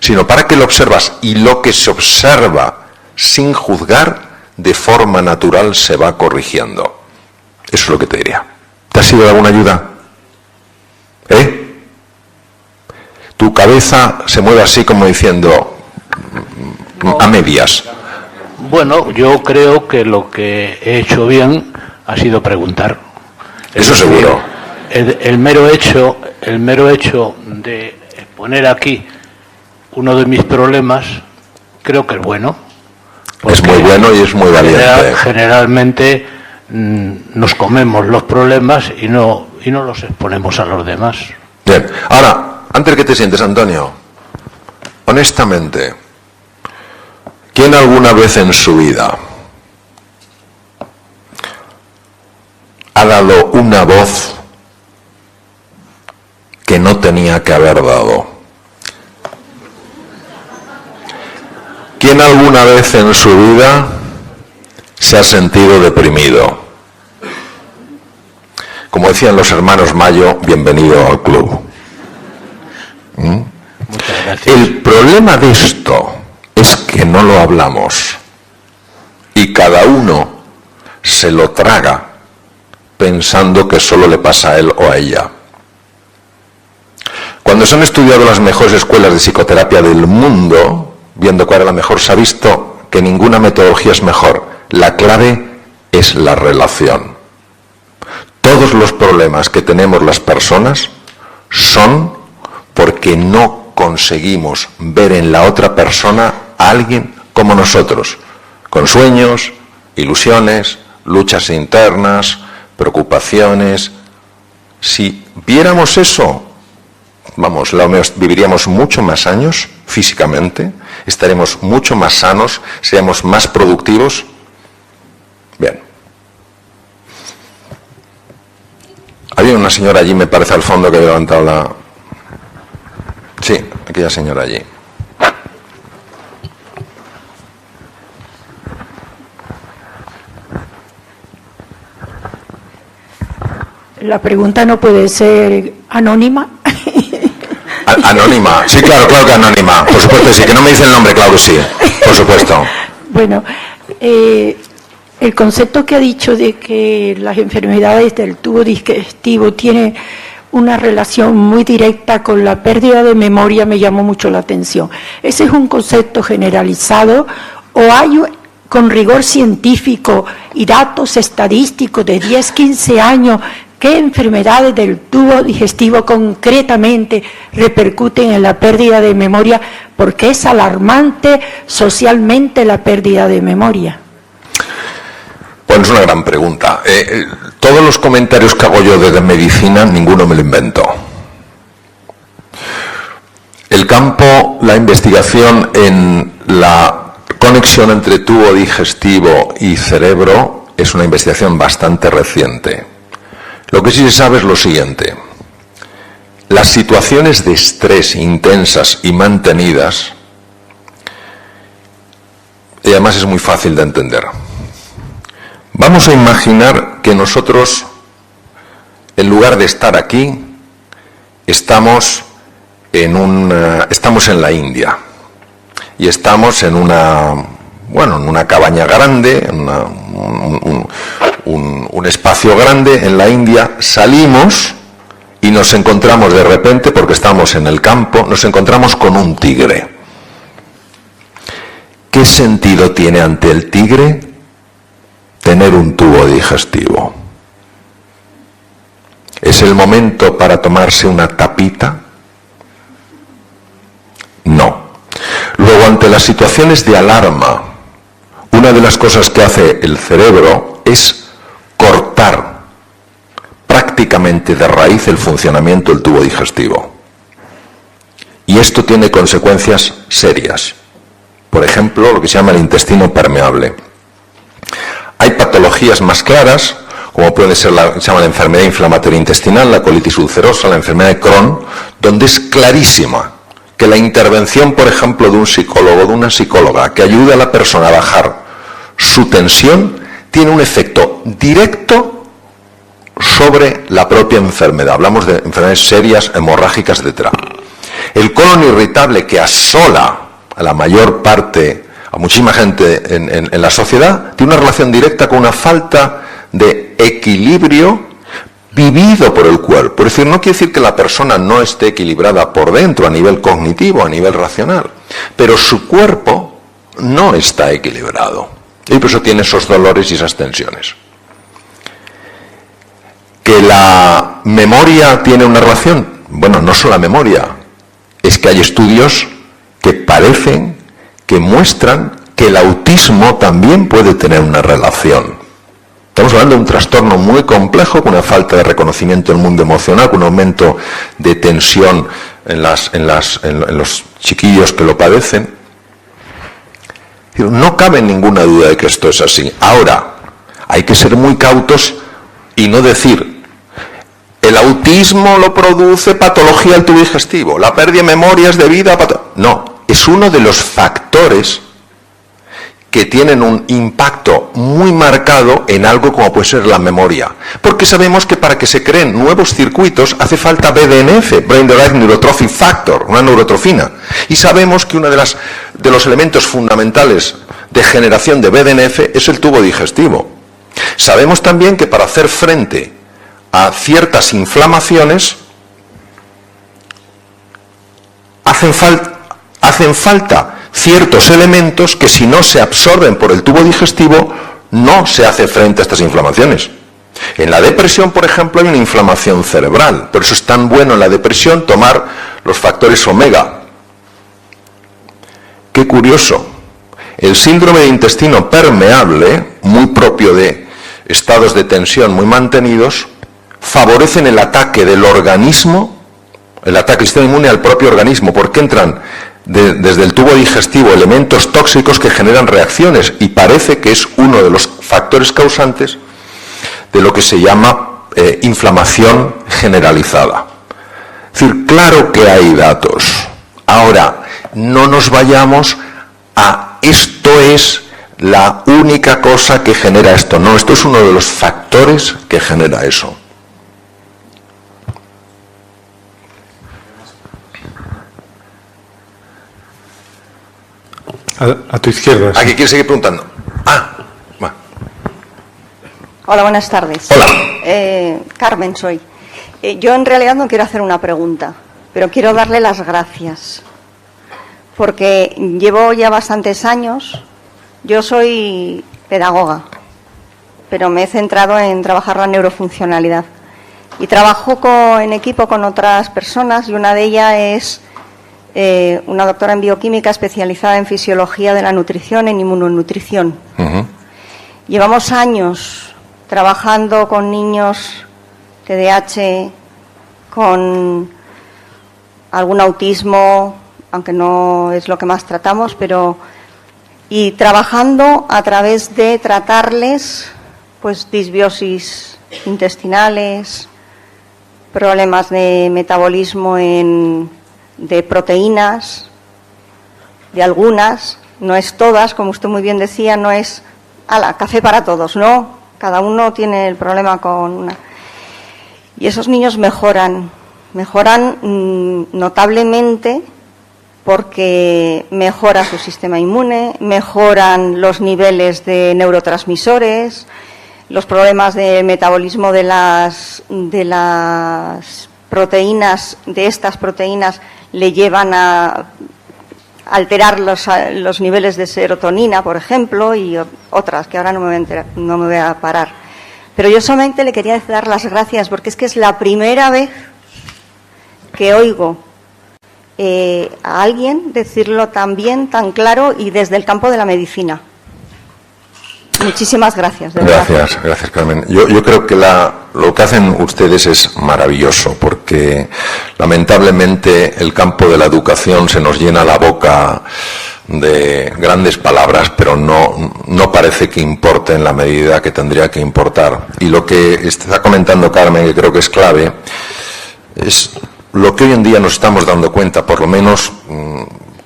Sino para que lo observas y lo que se observa sin juzgar, de forma natural se va corrigiendo. Eso es lo que te diría. ¿Te ha sido de alguna ayuda? Tu cabeza se mueve así como diciendo a medias. Bueno, yo creo que lo que he hecho bien ha sido preguntar. Eso seguro. El mero hecho de poner aquí uno de mis problemas, creo que es bueno. Es muy bueno y es muy valiente. Generalmente nos comemos los problemas y no los exponemos a los demás. Bien. Ahora, antes que te sientes, Antonio, honestamente, ¿quién alguna vez en su vida ha dado una voz que no tenía que haber dado? ¿Quién alguna vez en su vida se ha sentido deprimido? Como decían los hermanos Mayo, bienvenido al club. Muchas gracias. El problema de esto es que no lo hablamos y cada uno se lo traga pensando que solo le pasa a él o a ella. Cuando se han estudiado las mejores escuelas de psicoterapia del mundo, viendo cuál era la mejor, se ha visto que ninguna metodología es mejor. La clave es la relación. Todos los problemas que tenemos las personas son porque no conseguimos ver en la otra persona a alguien como nosotros, con sueños, ilusiones, luchas internas, preocupaciones. Si viéramos eso, viviríamos mucho más años físicamente, estaremos mucho más sanos, seríamos más productivos. Bien. Había una señora allí, me parece, al fondo, que había levantado la... Sí, aquella señora allí. La pregunta no puede ser anónima. Anónima, sí, claro que anónima, por supuesto, sí, que no me dice el nombre, claro que sí, por supuesto. Bueno, el concepto que ha dicho de que las enfermedades del tubo digestivo tienen una relación muy directa con la pérdida de memoria me llamó mucho la atención. ¿Ese es un concepto generalizado o hay con rigor científico y datos estadísticos de 10, 15 años, qué enfermedades del tubo digestivo concretamente repercuten en la pérdida de memoria, porque es alarmante socialmente la pérdida de memoria. Pues es una gran pregunta. Todos los comentarios que hago yo de medicina, ninguno me lo invento. El campo, la investigación en la conexión entre tubo digestivo y cerebro es una investigación bastante reciente. Lo que sí se sabe es lo siguiente. Las situaciones de estrés intensas y mantenidas, y además es muy fácil de entender. Vamos a imaginar que nosotros, en lugar de estar aquí, estamos en la India y estamos en una cabaña grande, un espacio grande en la India. Salimos y nos encontramos de repente, porque estamos en el campo, nos encontramos con un tigre. ¿Qué sentido tiene ante el tigre tener un tubo digestivo? ¿Es el momento para tomarse una tapita? No. Luego, ante las situaciones de alarma, una de las cosas que hace el cerebro es cortar prácticamente de raíz el funcionamiento del tubo digestivo. Y esto tiene consecuencias serias. Por ejemplo, lo que se llama el intestino permeable. Hay patologías más claras, como puede ser se llama la enfermedad inflamatoria intestinal, la colitis ulcerosa, la enfermedad de Crohn, donde es clarísima que la intervención, por ejemplo, de un psicólogo o de una psicóloga que ayude a la persona a bajar su tensión, tiene un efecto directo sobre la propia enfermedad. Hablamos de enfermedades serias, hemorrágicas, etc. El colon irritable, que asola a la mayor parte, a muchísima gente en la sociedad, tiene una relación directa con una falta de equilibrio vivido por el cuerpo. Es decir, no quiere decir que la persona no esté equilibrada por dentro, a nivel cognitivo, a nivel racional, pero su cuerpo no está equilibrado. Y por eso tiene esos dolores y esas tensiones. ¿Que la memoria tiene una relación? Bueno, no solo la memoria, es que hay estudios que parecen, que muestran que el autismo también puede tener una relación. Estamos hablando de un trastorno muy complejo, con una falta de reconocimiento del mundo emocional, con un aumento de tensión en los chiquillos que lo padecen. No cabe ninguna duda de que esto es así. Ahora, hay que ser muy cautos y no decir, el autismo lo produce patología del tubo digestivo, la pérdida de memoria es debida a no, es uno de los factores que tienen un impacto muy marcado en algo como puede ser la memoria. Porque sabemos que para que se creen nuevos circuitos hace falta BDNF, Brain Derived Neurotrophic Factor, una neurotrofina. Y sabemos que uno de los elementos fundamentales de generación de BDNF es el tubo digestivo. Sabemos también que para hacer frente a ciertas inflamaciones hacen falta ciertos elementos que, si no se absorben por el tubo digestivo, no se hace frente a estas inflamaciones. En la depresión, por ejemplo, hay una inflamación cerebral. Por eso es tan bueno en la depresión tomar los factores omega. Qué curioso. El síndrome de intestino permeable, muy propio de estados de tensión muy mantenidos, favorecen el ataque del organismo, el ataque del sistema inmune al propio organismo, porque entran desde el tubo digestivo elementos tóxicos que generan reacciones, y parece que es uno de los factores causantes de lo que se llama inflamación generalizada. Es decir, claro que hay datos. Ahora, no nos vayamos a esto es la única cosa que genera esto. No, esto es uno de los factores que genera eso. A tu izquierda. ¿A qué quieres seguir preguntando? Va. Hola, buenas tardes. Hola. Carmen soy. Yo en realidad no quiero hacer una pregunta, pero quiero darle las gracias. Porque llevo ya bastantes años Yo soy pedagoga, pero me he centrado en trabajar la neurofuncionalidad. Y trabajo en equipo con otras personas, y una de ellas es una doctora en bioquímica especializada en fisiología de la nutrición, en inmunonutrición. Llevamos años trabajando con niños TDAH, con algún autismo, aunque no es lo que más tratamos, y trabajando a través de tratarles pues disbiosis intestinales, problemas de metabolismo de proteínas, de algunas, no es todas, como usted muy bien decía, no es café para todos, no, cada uno tiene el problema con una. Y esos niños mejoran notablemente, porque mejora su sistema inmune, mejoran los niveles de neurotransmisores, los problemas de metabolismo de las proteínas, de estas proteínas, le llevan a alterar los niveles de serotonina, por ejemplo, y otras que ahora no me voy a parar. Pero yo solamente le quería dar las gracias, porque es que es la primera vez que oigo a alguien decirlo tan bien, tan claro y desde el campo de la medicina. Muchísimas gracias. Gracias, Carmen. Yo creo que lo que hacen ustedes es maravilloso, porque lamentablemente el campo de la educación se nos llena la boca de grandes palabras, pero no parece que importe en la medida que tendría que importar. Y lo que está comentando Carmen, que creo que es clave, es lo que hoy en día nos estamos dando cuenta, por lo menos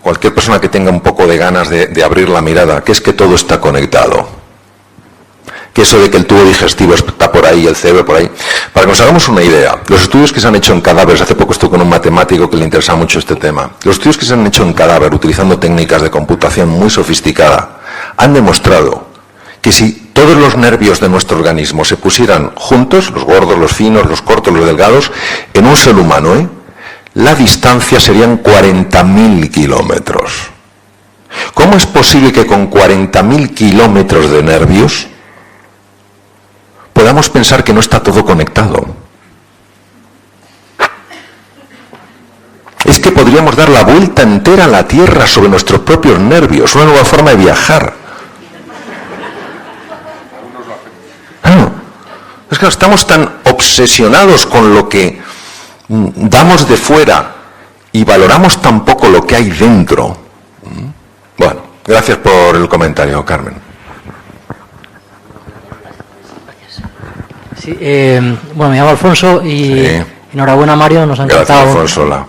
cualquier persona que tenga un poco de ganas de abrir la mirada, que es que todo está conectado. Que eso de que el tubo digestivo está por ahí, el cerebro por ahí. Para que nos hagamos una idea, los estudios que se han hecho en cadáveres, hace poco estuve con un matemático que le interesa mucho este tema, los estudios que se han hecho en cadáver utilizando técnicas de computación muy sofisticada, han demostrado que si todos los nervios de nuestro organismo se pusieran juntos, los gordos, los finos, los cortos, los delgados, en un ser humano, la distancia serían 40.000 kilómetros. ¿Cómo es posible que con 40.000 kilómetros de nervios podamos pensar que no está todo conectado? Es que podríamos dar la vuelta entera a la Tierra sobre nuestros propios nervios, una nueva forma de viajar. Es que estamos tan obsesionados con lo que damos de fuera y valoramos tan poco lo que hay dentro. Bueno, gracias por el comentario, Carmen. Sí, bueno, me llamo Alfonso y sí. Enhorabuena, Mario, nos ha encantado. Gracias, Alfonso.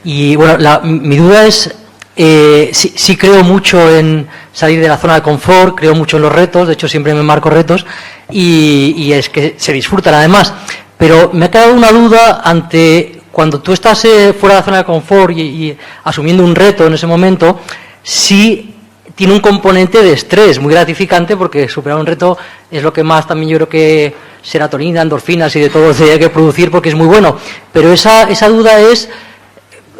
Y bueno, mi duda es, sí creo mucho en salir de la zona de confort, creo mucho en los retos, de hecho siempre me marco retos y es que se disfrutan además, pero me ha quedado una duda ante cuando tú estás fuera de la zona de confort y asumiendo un reto en ese momento, si tiene un componente de estrés muy gratificante, porque superar un reto es lo que más también yo creo que serotonina, endorfinas y de todo se tiene que producir porque es muy bueno. Pero esa duda es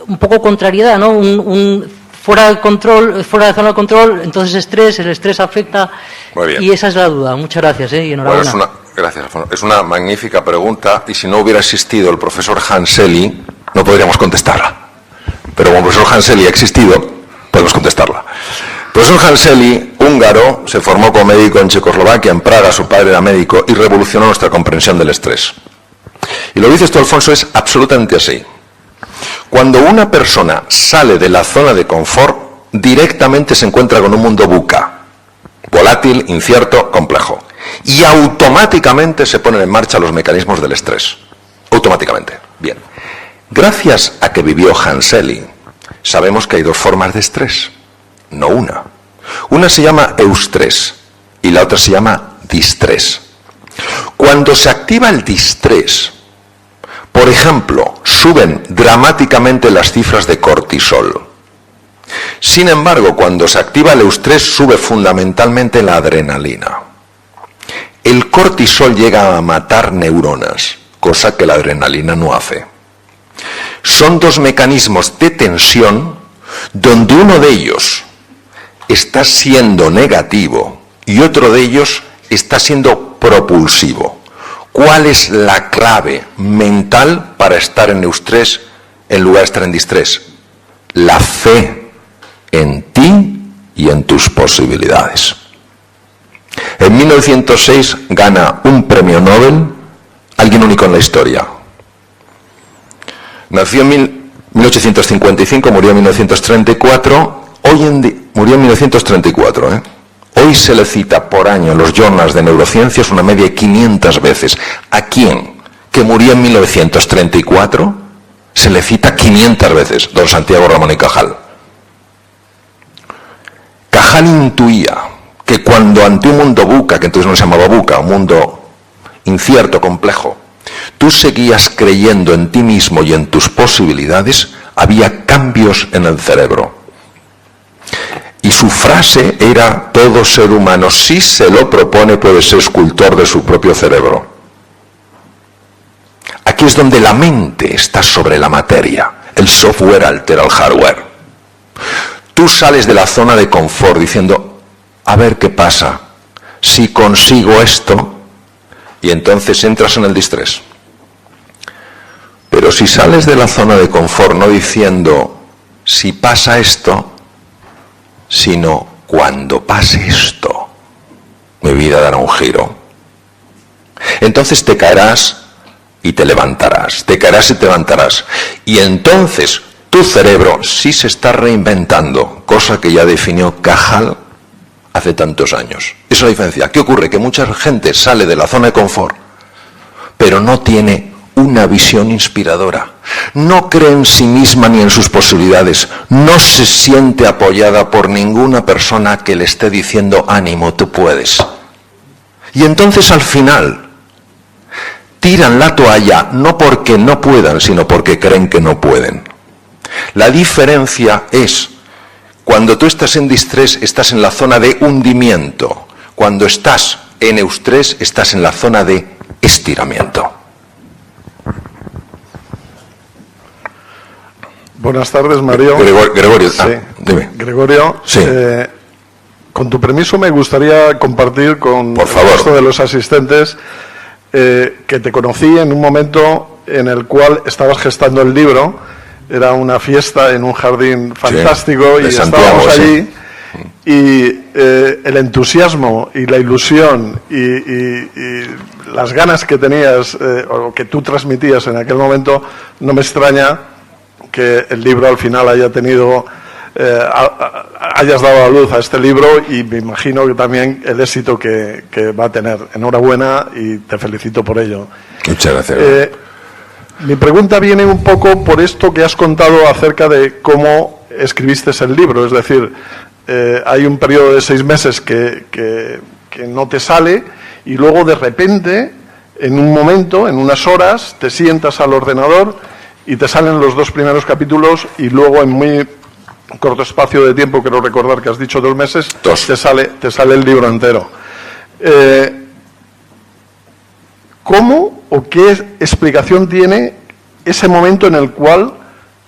un poco contrariedad, ¿no? Fuera de control, fuera de zona de control, entonces el estrés afecta. Muy bien. Y esa es la duda. Muchas gracias, y enhorabuena. Bueno, gracias, Alfonso. Es una magnífica pregunta y si no hubiera existido el profesor Hanseli, no podríamos contestarla. Pero como el profesor Hanseli ha existido, podemos contestarla. El profesor Hanseli, húngaro, se formó como médico en Checoslovaquia, en Praga, su padre era médico, y revolucionó nuestra comprensión del estrés. Y lo que dices tú, Alfonso, es absolutamente así. Cuando una persona sale de la zona de confort, directamente se encuentra con un mundo VUCA, volátil, incierto, complejo. Y automáticamente se ponen en marcha los mecanismos del estrés. Automáticamente. Bien. Gracias a que vivió Hanseli, sabemos que hay dos formas de estrés. No una. Una se llama eustrés y la otra se llama distrés. Cuando se activa el distrés, por ejemplo, suben dramáticamente las cifras de cortisol. Sin embargo, cuando se activa el eustrés, sube fundamentalmente la adrenalina. El cortisol llega a matar neuronas, cosa que la adrenalina no hace. Son dos mecanismos de tensión donde uno de ellos está siendo negativo y otro de ellos está siendo propulsivo. ¿Cuál es la clave mental para estar en eustrés en lugar de estar en distrés? La fe en ti y en tus posibilidades. En 1906 gana un premio Nobel alguien único en la historia. Nació en 1855, murió en 1934. Murió en 1934, ¿eh? Hoy se le cita por año en los journals de neurociencias una media de 500 veces. ¿A quién que murió en 1934 se le cita 500 veces? Don Santiago Ramón y Cajal. Cajal intuía que cuando ante un mundo buca, que entonces no se llamaba buca, un mundo incierto, complejo, tú seguías creyendo en ti mismo y en tus posibilidades, había cambios en el cerebro. Y su frase era: todo ser humano, si se lo propone, puede ser escultor de su propio cerebro. Aquí es donde la mente está sobre la materia. El software altera el hardware. Tú sales de la zona de confort diciendo: a ver qué pasa si consigo esto, y entonces entras en el distrés. Pero si sales de la zona de confort no diciendo si pasa esto, sino cuando pase esto, mi vida dará un giro. Entonces te caerás y te levantarás, te caerás y te levantarás. Y entonces tu cerebro sí se está reinventando, cosa que ya definió Cajal hace tantos años. Esa es la diferencia. ¿Qué ocurre? Que mucha gente sale de la zona de confort, pero no tiene una visión inspiradora. No cree en sí misma ni en sus posibilidades. No se siente apoyada por ninguna persona que le esté diciendo: ánimo, tú puedes. Y entonces al final tiran la toalla no porque no puedan, sino porque creen que no pueden. La diferencia es: cuando tú estás en distrés, estás en la zona de hundimiento. Cuando estás en eustrés, estás en la zona de estiramiento. Buenas tardes, Mario. Gregorio, sí. Dime. Gregorio, sí. Con tu permiso me gustaría compartir con el resto de los asistentes que te conocí en un momento en el cual estabas gestando el libro. Era una fiesta en un jardín fantástico, sí, y Santiago, estábamos allí, sí. Y el entusiasmo y la ilusión y las ganas que tenías o que tú transmitías en aquel momento, no me extraña que el libro al final haya tenido, hayas dado a luz a este libro, y me imagino que también el éxito que va a tener. Enhorabuena y te felicito por ello. Muchas gracias. Mi pregunta viene un poco por esto que has contado acerca de cómo escribiste el libro. Es decir, hay un periodo de 6 meses que no te sale, y luego de repente, en un momento, en unas horas, te sientas al ordenador y te salen los 2 primeros capítulos, y luego en muy corto espacio de tiempo, quiero recordar que has dicho 2 meses, te sale el libro entero. ¿Cómo o qué explicación tiene ese momento en el cual,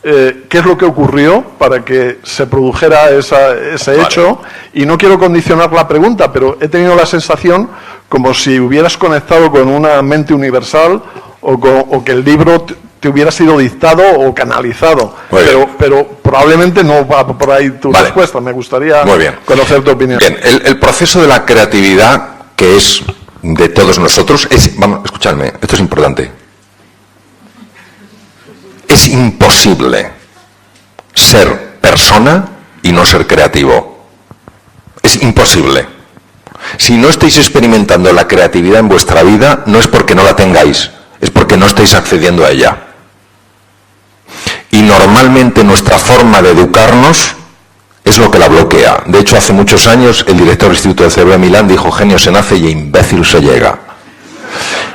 qué es lo que ocurrió para que se produjera ese hecho? Y no quiero condicionar la pregunta, pero he tenido la sensación como si hubieras conectado con una muy o que el libro te hubiera sido dictado o canalizado, pero probablemente no va por ahí tu respuesta. Me gustaría conocer tu opinión. Bien, el proceso de la creatividad, que es de todos nosotros, vamos, escuchadme, esto es importante. Es imposible ser persona y no ser creativo. Es imposible. Si no estáis experimentando la creatividad en vuestra vida, no es porque no la tengáis, es porque no estáis accediendo a ella. Y normalmente nuestra forma de educarnos es lo que la bloquea. De hecho, hace muchos años el director del Instituto de Cerebro de Milán dijo: genio se nace y imbécil se llega.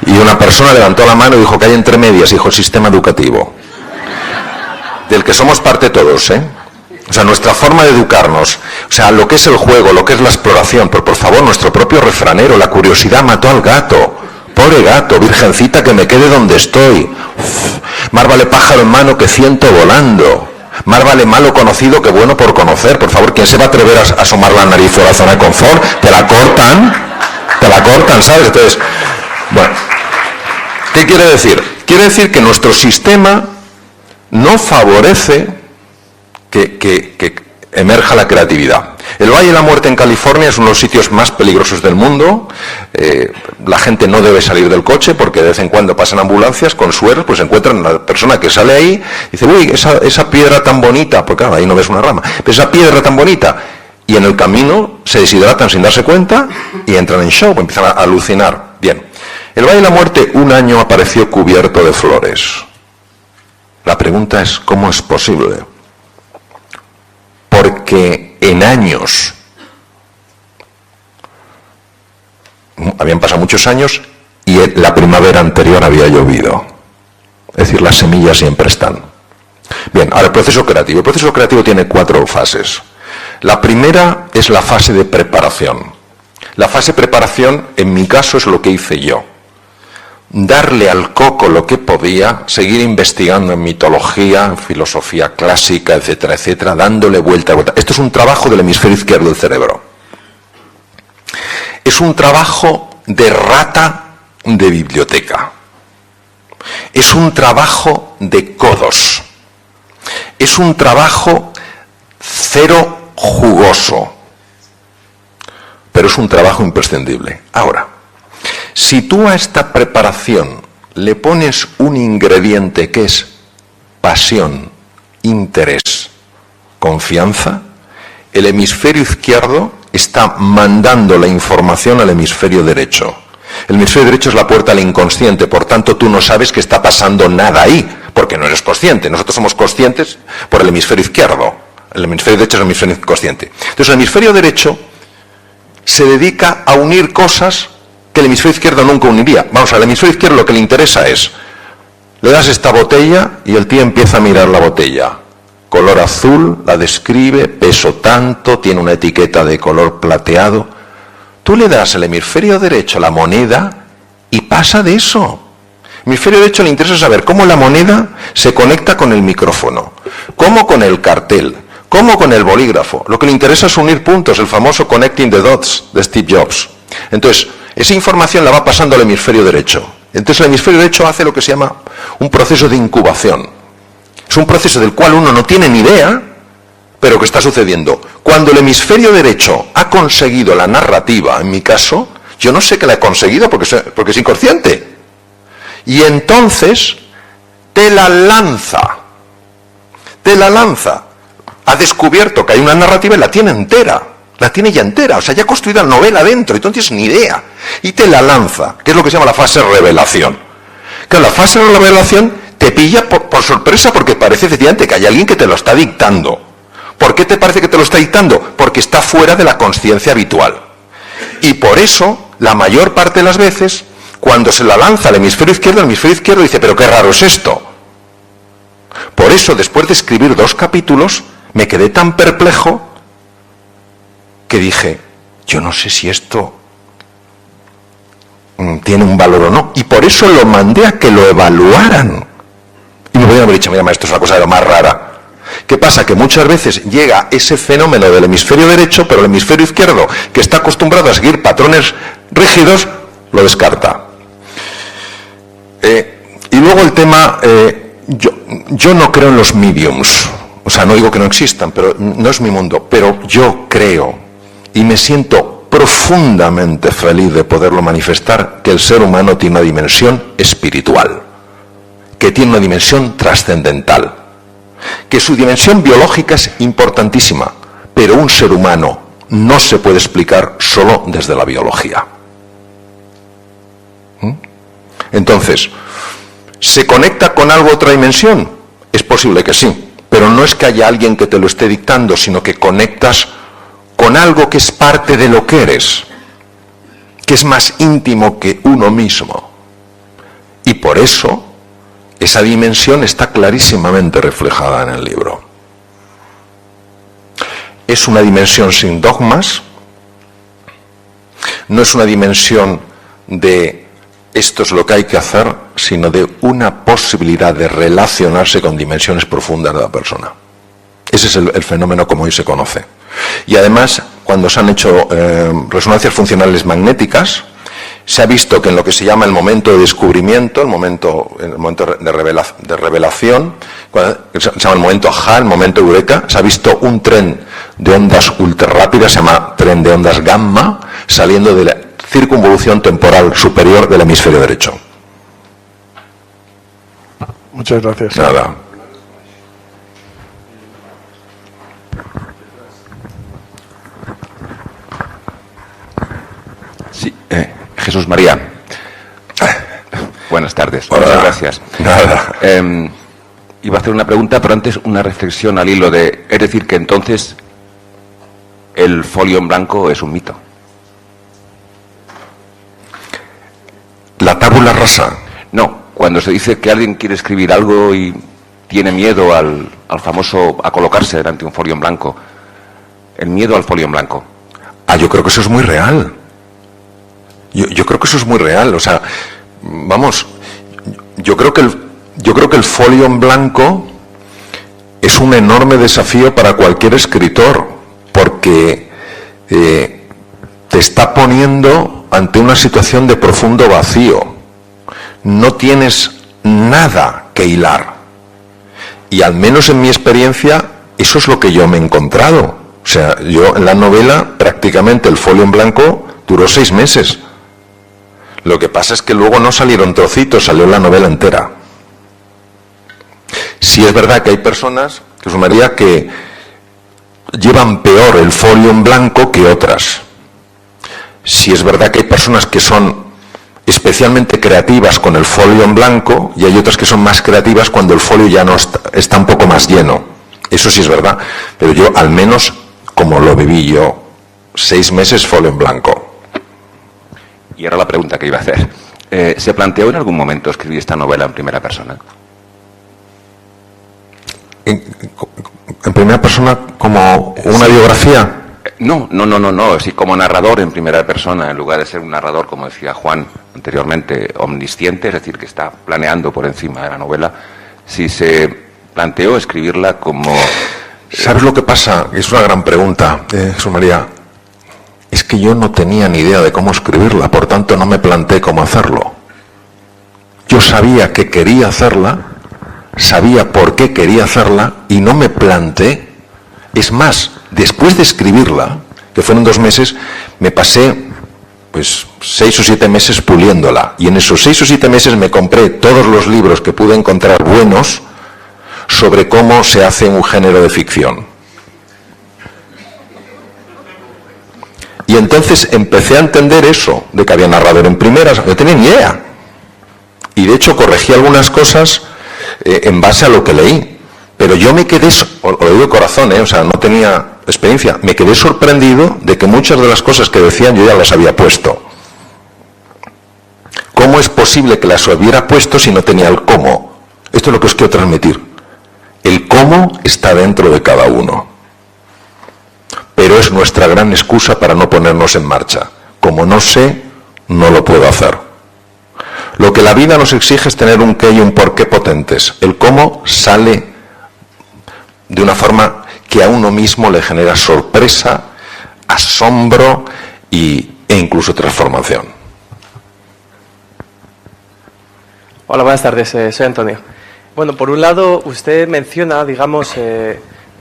Y una persona levantó la mano y dijo que hay entre medias, dijo: el sistema educativo, del que somos parte todos, ¿eh? O sea, nuestra forma de educarnos, o sea, lo que es el juego, lo que es la exploración, pero por favor, nuestro propio refranero, la curiosidad mató al gato. Pobre gato, virgencita, que me quede donde estoy. Uf, más vale pájaro en mano que ciento volando. Más vale malo conocido que bueno por conocer. Por favor, ¿quién se va a atrever a asomar la nariz fuera de la zona de confort? Te la cortan, ¿sabes? Entonces, bueno, ¿qué quiere decir? Quiere decir que nuestro sistema no favorece que emerja la creatividad. El Valle de la Muerte en California es uno de los sitios más peligrosos del mundo. La gente no debe salir del coche porque de vez en cuando pasan ambulancias con sueros, pues encuentran a la persona que sale ahí y dice, uy, esa piedra tan bonita, porque claro, ahí no ves una rama, pero esa piedra tan bonita, y en el camino se deshidratan sin darse cuenta y entran en shock, empiezan a alucinar. Bien, el Valle de la Muerte un año apareció cubierto de flores. La pregunta es, ¿cómo es posible? Porque en años, habían pasado muchos años y la primavera anterior había llovido. Es decir, las semillas siempre están. Bien, ahora el proceso creativo. El proceso creativo tiene 4 fases. La primera es la fase de preparación. La fase de preparación, en mi caso, es lo que hice yo. Darle al coco lo que podía, seguir investigando en mitología, en filosofía clásica, etcétera, etcétera, dándole vuelta a vuelta. Esto es un trabajo del hemisferio izquierdo del cerebro. Es un trabajo de rata de biblioteca. Es un trabajo de codos. Es un trabajo cero jugoso. Pero es un trabajo imprescindible. Ahora, si tú a esta preparación le pones un ingrediente que es pasión, interés, confianza, el hemisferio izquierdo está mandando la información al hemisferio derecho. El hemisferio derecho es la puerta al inconsciente, por tanto tú no sabes que está pasando nada ahí, porque no eres consciente. Nosotros somos conscientes por el hemisferio izquierdo. El hemisferio derecho es el hemisferio inconsciente. Entonces el hemisferio derecho se dedica a unir cosas que el hemisferio izquierdo nunca uniría. Vamos, al hemisferio izquierdo lo que le interesa es, le das esta botella y el tío empieza a mirar la botella. Color azul, la describe, peso tanto, tiene una etiqueta de color plateado. Tú le das al hemisferio derecho la moneda y pasa de eso. Al hemisferio derecho le interesa saber cómo la moneda se conecta con el micrófono, cómo con el cartel, cómo con el bolígrafo. Lo que le interesa es unir puntos, el famoso connecting the dots de Steve Jobs. Entonces, esa información la va pasando al hemisferio derecho. Entonces el hemisferio derecho hace lo que se llama un proceso de incubación. Es un proceso del cual uno no tiene ni idea, pero que está sucediendo. Cuando el hemisferio derecho ha conseguido la narrativa, en mi caso, yo no sé que la he conseguido porque es inconsciente. Y entonces te la lanza. Ha descubierto que hay una narrativa y la tiene entera. La tiene ya entera, o sea, ya ha construido la novela dentro, y tú no tienes ni idea. Y te la lanza, que es lo que se llama la fase de revelación. Claro, la fase de revelación te pilla por sorpresa porque parece efectivamente que hay alguien que te lo está dictando. ¿Por qué te parece que te lo está dictando? Porque está fuera de la consciencia habitual. Y por eso, la mayor parte de las veces, cuando se la lanza al hemisferio izquierdo, el hemisferio izquierdo dice, pero qué raro es esto. Por eso, después de escribir 2 capítulos, me quedé tan perplejo que dije, yo no sé si esto tiene un valor o no. Y por eso lo mandé a que lo evaluaran. Y me podrían haber dicho, mira, maestro, es una cosa de lo más rara. ¿Qué pasa? Que muchas veces llega ese fenómeno del hemisferio derecho, pero el hemisferio izquierdo, que está acostumbrado a seguir patrones rígidos, lo descarta. Y luego el tema, yo no creo en los mediums. O sea, no digo que no existan, pero no es mi mundo. Pero yo creo, y me siento profundamente feliz de poderlo manifestar, que el ser humano tiene una dimensión espiritual, que tiene una dimensión trascendental, que su dimensión biológica es importantísima, pero un ser humano no se puede explicar solo desde la biología. Entonces, ¿se conecta con algo otra dimensión? Es posible que sí, pero no es que haya alguien que te lo esté dictando, sino que conectas con algo que es parte de lo que eres, que es más íntimo que uno mismo. Y por eso, esa dimensión está clarísimamente reflejada en el libro. Es una dimensión sin dogmas, no es una dimensión de esto es lo que hay que hacer, sino de una posibilidad de relacionarse con dimensiones profundas de la persona. Ese es el fenómeno como hoy se conoce. Y además, cuando se han hecho resonancias funcionales magnéticas, se ha visto que en lo que se llama el momento de descubrimiento, el momento de revelación, que se llama el momento ajá, el momento eureka, se ha visto un tren de ondas ultra rápidas, se llama tren de ondas gamma, saliendo de la circunvolución temporal superior del hemisferio derecho. Muchas gracias. Nada. Sí, Jesús María. Buenas tardes. Hola. Muchas gracias. Nada. Iba a hacer una pregunta, pero antes una reflexión al hilo de... Es decir, que entonces el folio en blanco es un mito. La tabula rasa. No, cuando se dice que alguien quiere escribir algo y tiene miedo al famoso... a colocarse delante de un folio en blanco. El miedo al folio en blanco. Yo creo que eso es muy real. Yo creo que eso es muy real. O sea, vamos, yo creo que el folio en blanco es un enorme desafío para cualquier escritor, porque te está poniendo ante una situación de profundo vacío. No tienes nada que hilar. Y al menos en mi experiencia, eso es lo que yo me he encontrado. O sea, yo en la novela prácticamente el folio en blanco duró 6 meses. Lo que pasa es que luego no salieron trocitos, salió la novela entera. Sí es verdad que hay personas, Jesús María, que llevan peor el folio en blanco que otras. Sí es verdad que hay personas que son especialmente creativas con el folio en blanco y hay otras que son más creativas cuando el folio ya no está un poco más lleno. Eso sí es verdad, pero yo al menos, como lo viví yo, 6 meses folio en blanco. Y ahora la pregunta que iba a hacer. ¿Se planteó en algún momento escribir esta novela en primera persona? ¿En primera persona como una biografía? No, sí, como narrador en primera persona, en lugar de ser un narrador, como decía Juan anteriormente, omnisciente, es decir, que está planeando por encima de la novela, si se planteó escribirla como... ¿Sabes lo que pasa? Es una gran pregunta, Jesús María. Es que yo no tenía ni idea de cómo escribirla, por tanto no me planteé cómo hacerlo. Yo sabía que quería hacerla, sabía por qué quería hacerla y no me planteé. Es más, después de escribirla, que fueron 2 meses, me pasé pues 6 o 7 meses puliéndola. Y en esos 6 o 7 meses me compré todos los libros que pude encontrar buenos sobre cómo se hace un género de ficción. Y entonces empecé a entender eso, de que había narrador en primeras, no tenía ni idea. Y de hecho corregí algunas cosas en base a lo que leí. Pero yo me quedé, os lo digo de corazón, o sea, no tenía experiencia, me quedé sorprendido de que muchas de las cosas que decían yo ya las había puesto. ¿Cómo es posible que las hubiera puesto si no tenía el cómo? Esto es lo que os quiero transmitir. El cómo está dentro de cada uno. Pero es nuestra gran excusa para no ponernos en marcha. Como no sé, no lo puedo hacer. Lo que la vida nos exige es tener un qué y un por qué potentes. El cómo sale de una forma que a uno mismo le genera sorpresa, asombro e incluso transformación. Hola, buenas tardes, soy Antonio. Bueno, por un lado, usted menciona, digamos,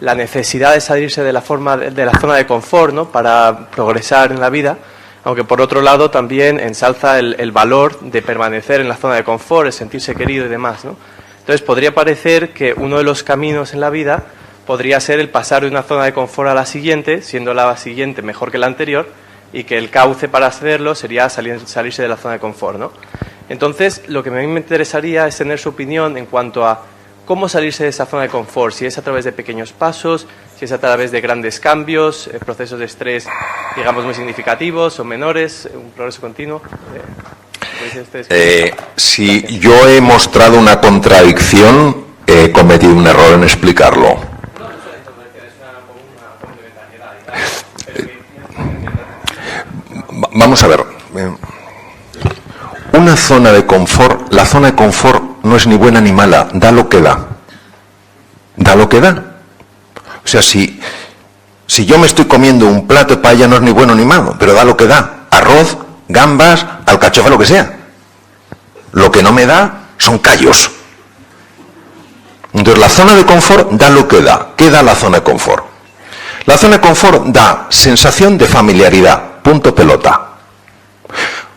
la necesidad de salirse de la zona de confort, ¿no?, para progresar en la vida, aunque por otro lado también ensalza el valor de permanecer en la zona de confort, el sentirse querido y demás, ¿no? Entonces podría parecer que uno de los caminos en la vida podría ser el pasar de una zona de confort a la siguiente, siendo la siguiente mejor que la anterior, y que el cauce para hacerlo sería salirse de la zona de confort, ¿no? Entonces, lo que a mí me interesaría es tener su opinión en cuanto a cómo salirse de esa zona de confort, si es a través de pequeños pasos, si es a través de grandes cambios, procesos de estrés, digamos, muy significativos o menores, un progreso continuo. Si yo he mostrado una contradicción, he cometido un error en explicarlo. Vamos a ver. Una zona de confort, la zona de confort no es ni buena ni mala, da lo que da. Da lo que da. O sea, si yo me estoy comiendo un plato de paella no es ni bueno ni malo, pero da lo que da. Arroz, gambas, alcachofa, lo que sea. Lo que no me da son callos. Entonces la zona de confort da lo que da. ¿Qué da la zona de confort? La zona de confort da sensación de familiaridad. Punto pelota.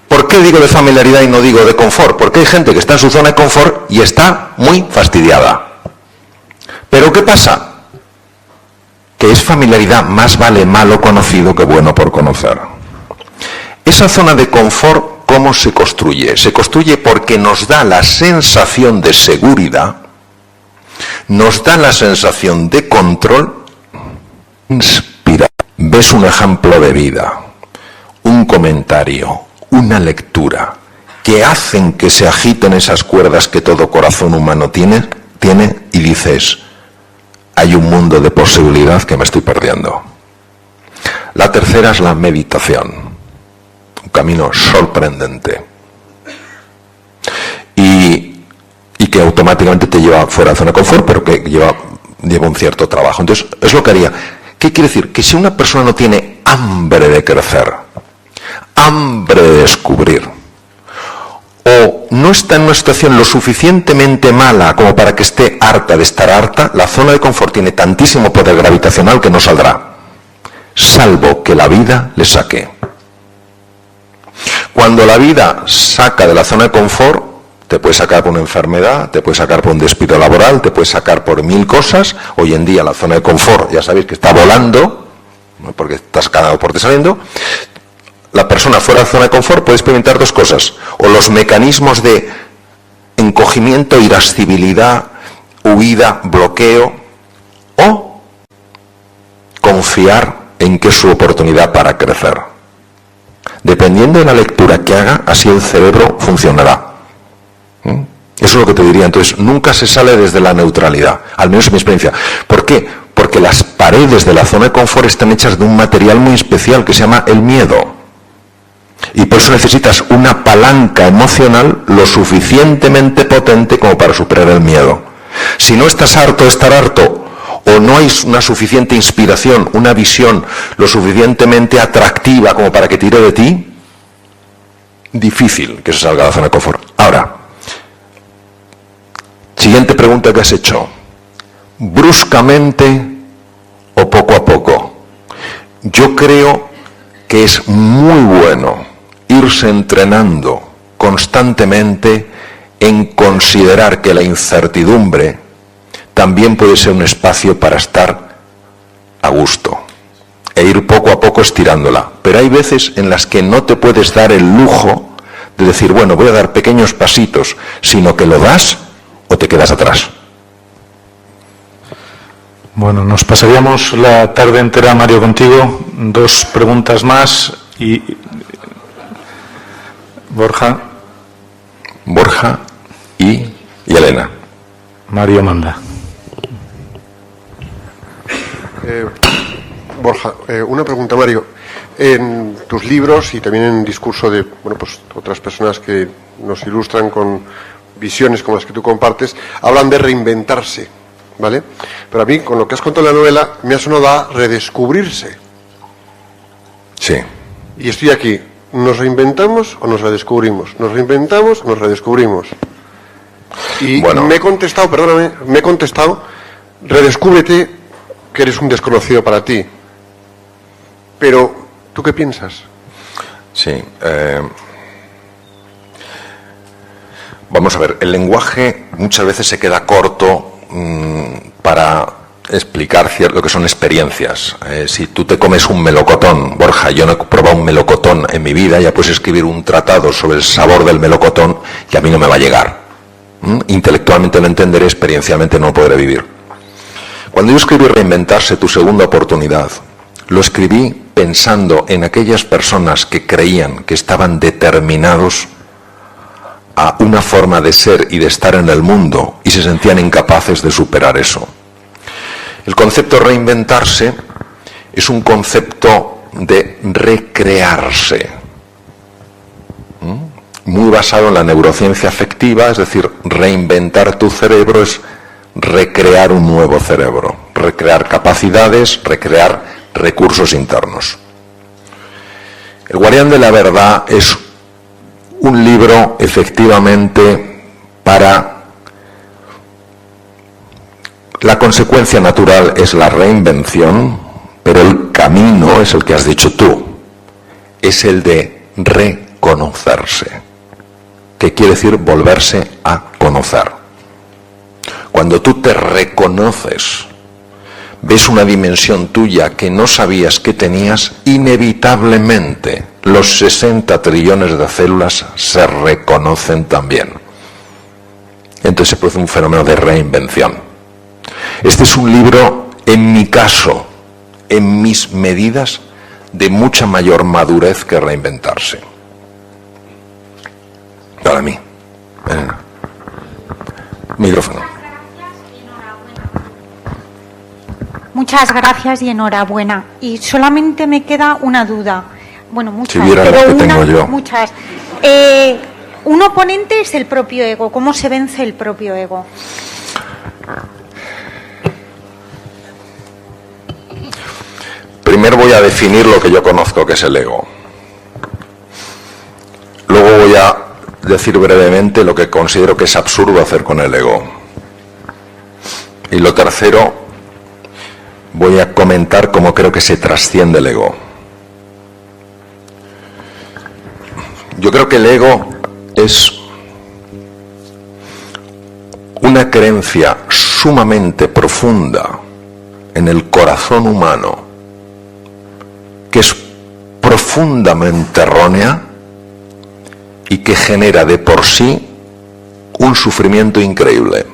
¿Por qué digo de familiaridad y no digo de confort? Porque hay gente que está en su zona de confort y está muy fastidiada. ¿Pero qué pasa? Que es familiaridad, más vale malo conocido que bueno por conocer. Esa zona de confort, ¿cómo se construye? Se construye porque nos da la sensación de seguridad, nos da la sensación de control. Inspira. Ves un ejemplo de vida, un comentario, una lectura, que hacen que se agiten esas cuerdas que todo corazón humano tiene y dices, hay un mundo de posibilidad que me estoy perdiendo. La tercera es la meditación, un camino sorprendente y que automáticamente te lleva fuera de la zona de confort, pero que lleva un cierto trabajo. Entonces, es lo que haría. ¿Qué quiere decir? Que si una persona no tiene hambre de crecer, hambre de descubrir, o no está en una situación lo suficientemente mala como para que esté harta de estar harta, la zona de confort tiene tantísimo poder gravitacional que no saldrá, salvo que la vida le saque. Cuando la vida saca de la zona de confort, te puede sacar por una enfermedad, te puede sacar por un despido laboral, te puede sacar por 1000 cosas. Hoy en día la zona de confort, ya sabéis que está volando, porque estás ganado por ti saliendo. La persona fuera de la zona de confort puede experimentar dos cosas, o los mecanismos de encogimiento, irascibilidad, huida, bloqueo, o confiar en que es su oportunidad para crecer. Dependiendo de la lectura que haga, así el cerebro funcionará. Eso es lo que te diría. Entonces, nunca se sale desde la neutralidad, al menos en mi experiencia. ¿Por qué? Porque las paredes de la zona de confort están hechas de un material muy especial que se llama el miedo. Y por eso necesitas una palanca emocional lo suficientemente potente como para superar el miedo. Si no estás harto de estar harto, o no hay una suficiente inspiración, una visión lo suficientemente atractiva como para que tire de ti, difícil que se salga de la zona de confort. Ahora, siguiente pregunta que has hecho. ¿Bruscamente o poco a poco? Yo creo que es muy bueno irse entrenando constantemente en considerar que la incertidumbre también puede ser un espacio para estar a gusto e ir poco a poco estirándola. Pero hay veces en las que no te puedes dar el lujo de decir, bueno, voy a dar pequeños pasitos, sino que lo das o te quedas atrás. Bueno, nos pasaríamos la tarde entera, Mario, contigo. 2 preguntas más y Borja y Elena. Mario manda. Borja, una pregunta, Mario. En tus libros y también en el discurso de otras personas que nos ilustran con visiones como las que tú compartes, hablan de reinventarse, ¿vale? Pero a mí, con lo que has contado en la novela, me ha sonado a redescubrirse. Sí. Y estoy aquí. ¿Nos reinventamos o nos redescubrimos? ¿Nos reinventamos o nos redescubrimos? Y me he contestado, redescúbrete, que eres un desconocido para ti. Pero, ¿tú qué piensas? Sí. Vamos a ver, el lenguaje muchas veces se queda corto para explicar lo que son experiencias. Si tú te comes un melocotón, Borja, yo no he probado un melocotón en mi vida, ya puedes escribir un tratado sobre el sabor del melocotón y a mí no me va a llegar. Intelectualmente lo entenderé, experiencialmente no lo podré vivir. Cuando yo escribí Reinventarse, tu segunda oportunidad, lo escribí pensando en aquellas personas que creían que estaban determinados a una forma de ser y de estar en el mundo y se sentían incapaces de superar eso. El concepto reinventarse es un concepto de recrearse, muy basado en la neurociencia afectiva, es decir, reinventar tu cerebro es recrear un nuevo cerebro. recrear capacidades, recrear recursos internos. El Guardián de la Verdad es un libro efectivamente para... La consecuencia natural es la reinvención, pero el camino es el que has dicho tú, es el de reconocerse, que quiere decir volverse a conocer. Cuando tú te reconoces, ves una dimensión tuya que no sabías que tenías, inevitablemente los 60 trillones de células se reconocen también. Entonces se produce un fenómeno de reinvención. Este es un libro, en mi caso, en mis medidas, de mucha mayor madurez que reinventarse. Para mí. Micrófono. Muchas gracias y enhorabuena. Y solamente me queda una duda. Bueno, muchas, si viera pero las que una, tengo yo. Muchas. Un oponente es el propio ego. ¿Cómo se vence el propio ego? Primero voy a definir lo que yo conozco que es el ego. Luego voy a decir brevemente lo que considero que es absurdo hacer con el ego. Y lo tercero, voy a comentar cómo creo que se trasciende el ego. Yo creo que el ego es una creencia sumamente profunda en el corazón humano, que es profundamente errónea y que genera de por sí un sufrimiento increíble.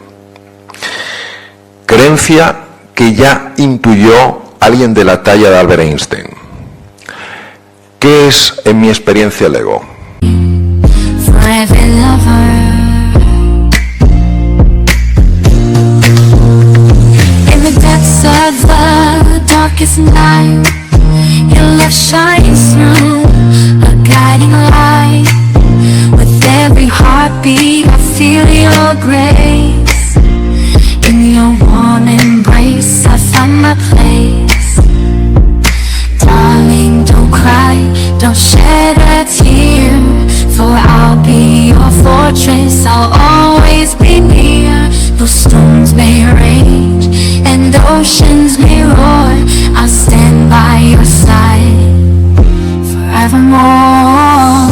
Creencia que ya intuyó alguien de la talla de Albert Einstein. ¿Qué es, en mi experiencia, el ego? Your love shines through, a guiding light. With every heartbeat I feel your grace. In your warm embrace I find my place. Darling, don't cry, don't shed a tear, for I'll be your fortress, I'll always be near. Though storms may rage and oceans may roar, I'll stand by your side forevermore.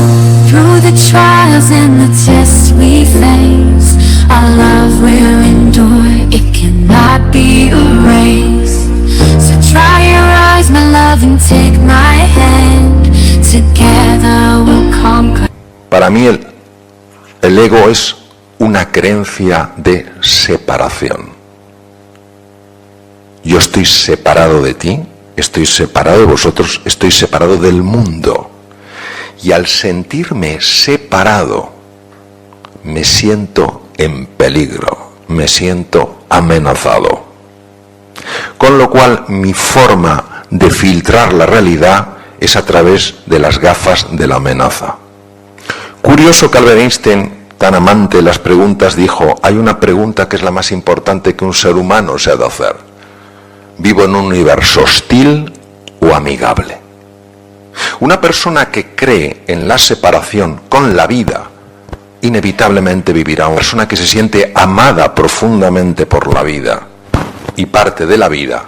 Through the trials and the tests we face, our love will endure, it cannot be erased. So dry your eyes, my love, and take my hand. Together we'll conquer. Para mí el ego es una creencia de separación. Yo estoy separado de ti, estoy separado de vosotros, estoy separado del mundo. Y al sentirme separado, me siento en peligro, me siento amenazado. Con lo cual, mi forma de filtrar la realidad es a través de las gafas de la amenaza. Curioso que Albert Einstein, tan amante de las preguntas, dijo: hay una pregunta que es la más importante que un ser humano se ha de hacer. ¿Vivo en un universo hostil o amigable? Una persona que cree en la separación con la vida, inevitablemente vivirá. Una persona que se siente amada profundamente por la vida y parte de la vida,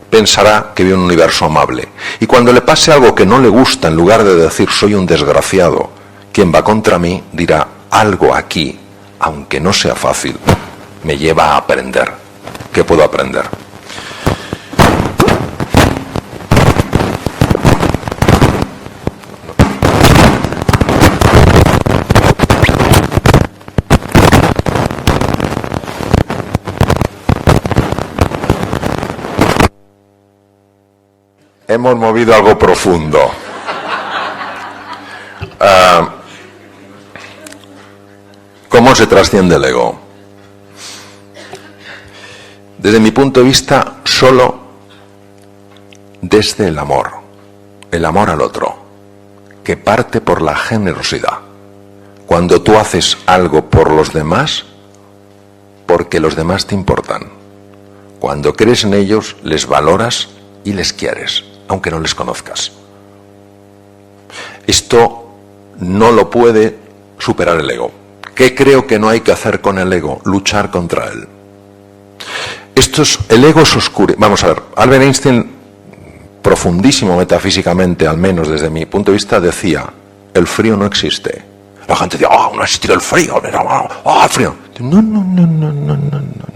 pensará que vive en un universo amable. Y cuando le pase algo que no le gusta, en lugar de decir soy un desgraciado, quien va contra mí, dirá: algo aquí, aunque no sea fácil, me lleva a aprender. ¿Qué puedo aprender? Hemos movido algo profundo. ¿Cómo se trasciende el ego? Desde mi punto de vista, solo desde el amor al otro, que parte por la generosidad. Cuando tú haces algo por los demás, porque los demás te importan. Cuando crees en ellos, les valoras y les quieres, aunque no les conozcas. Esto no lo puede superar el ego. ¿Qué creo que no hay que hacer con el ego? Luchar contra él. El ego es oscuro. Vamos a ver, Albert Einstein, profundísimo metafísicamente, al menos desde mi punto de vista, decía, el frío no existe. La gente dice, no ha existido el frío, el frío. No.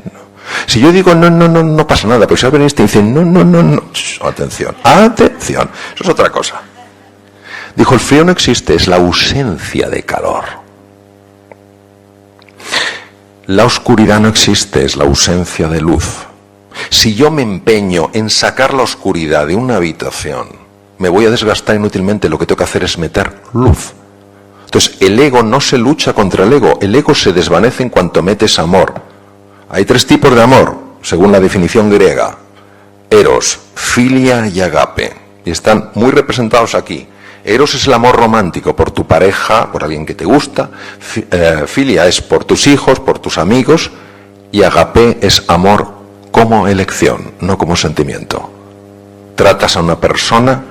Si yo digo no pasa nada, pero si Albert Einstein dice no. Atención, eso es otra cosa. Dijo, el frío no existe, es la ausencia de calor. La oscuridad no existe, es la ausencia de luz. Si yo me empeño en sacar la oscuridad de una habitación, me voy a desgastar inútilmente. Lo que tengo que hacer es meter luz. Entonces, el ego no se lucha contra el ego se desvanece en cuanto metes amor. Hay 3 tipos de amor, según la definición griega: eros, filia y agape. Y están muy representados aquí. Eros es el amor romántico por tu pareja, por alguien que te gusta. Filia es por tus hijos, por tus amigos. Y agape es amor como elección, no como sentimiento. Tratas a una persona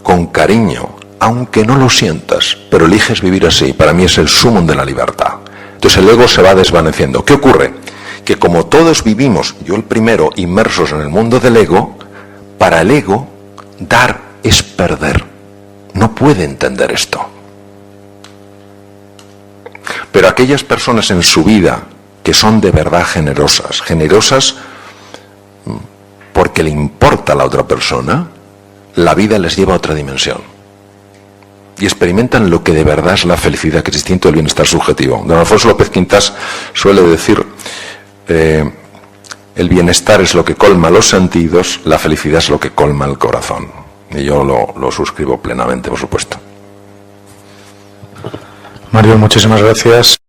con cariño, aunque no lo sientas, pero eliges vivir así. Para mí es el sumum de la libertad. Entonces el ego se va desvaneciendo. ¿Qué ocurre? Que como todos vivimos, yo el primero, inmersos en el mundo del ego, para el ego, dar es perder. No puede entender esto. Pero aquellas personas en su vida que son de verdad generosas porque le importa a la otra persona, la vida les lleva a otra dimensión. Y experimentan lo que de verdad es la felicidad, que es distinto del bienestar subjetivo. Don Alfonso López Quintas suele decir, el bienestar es lo que colma los sentidos, la felicidad es lo que colma el corazón. Y yo lo suscribo plenamente, por supuesto. Mario, muchísimas gracias.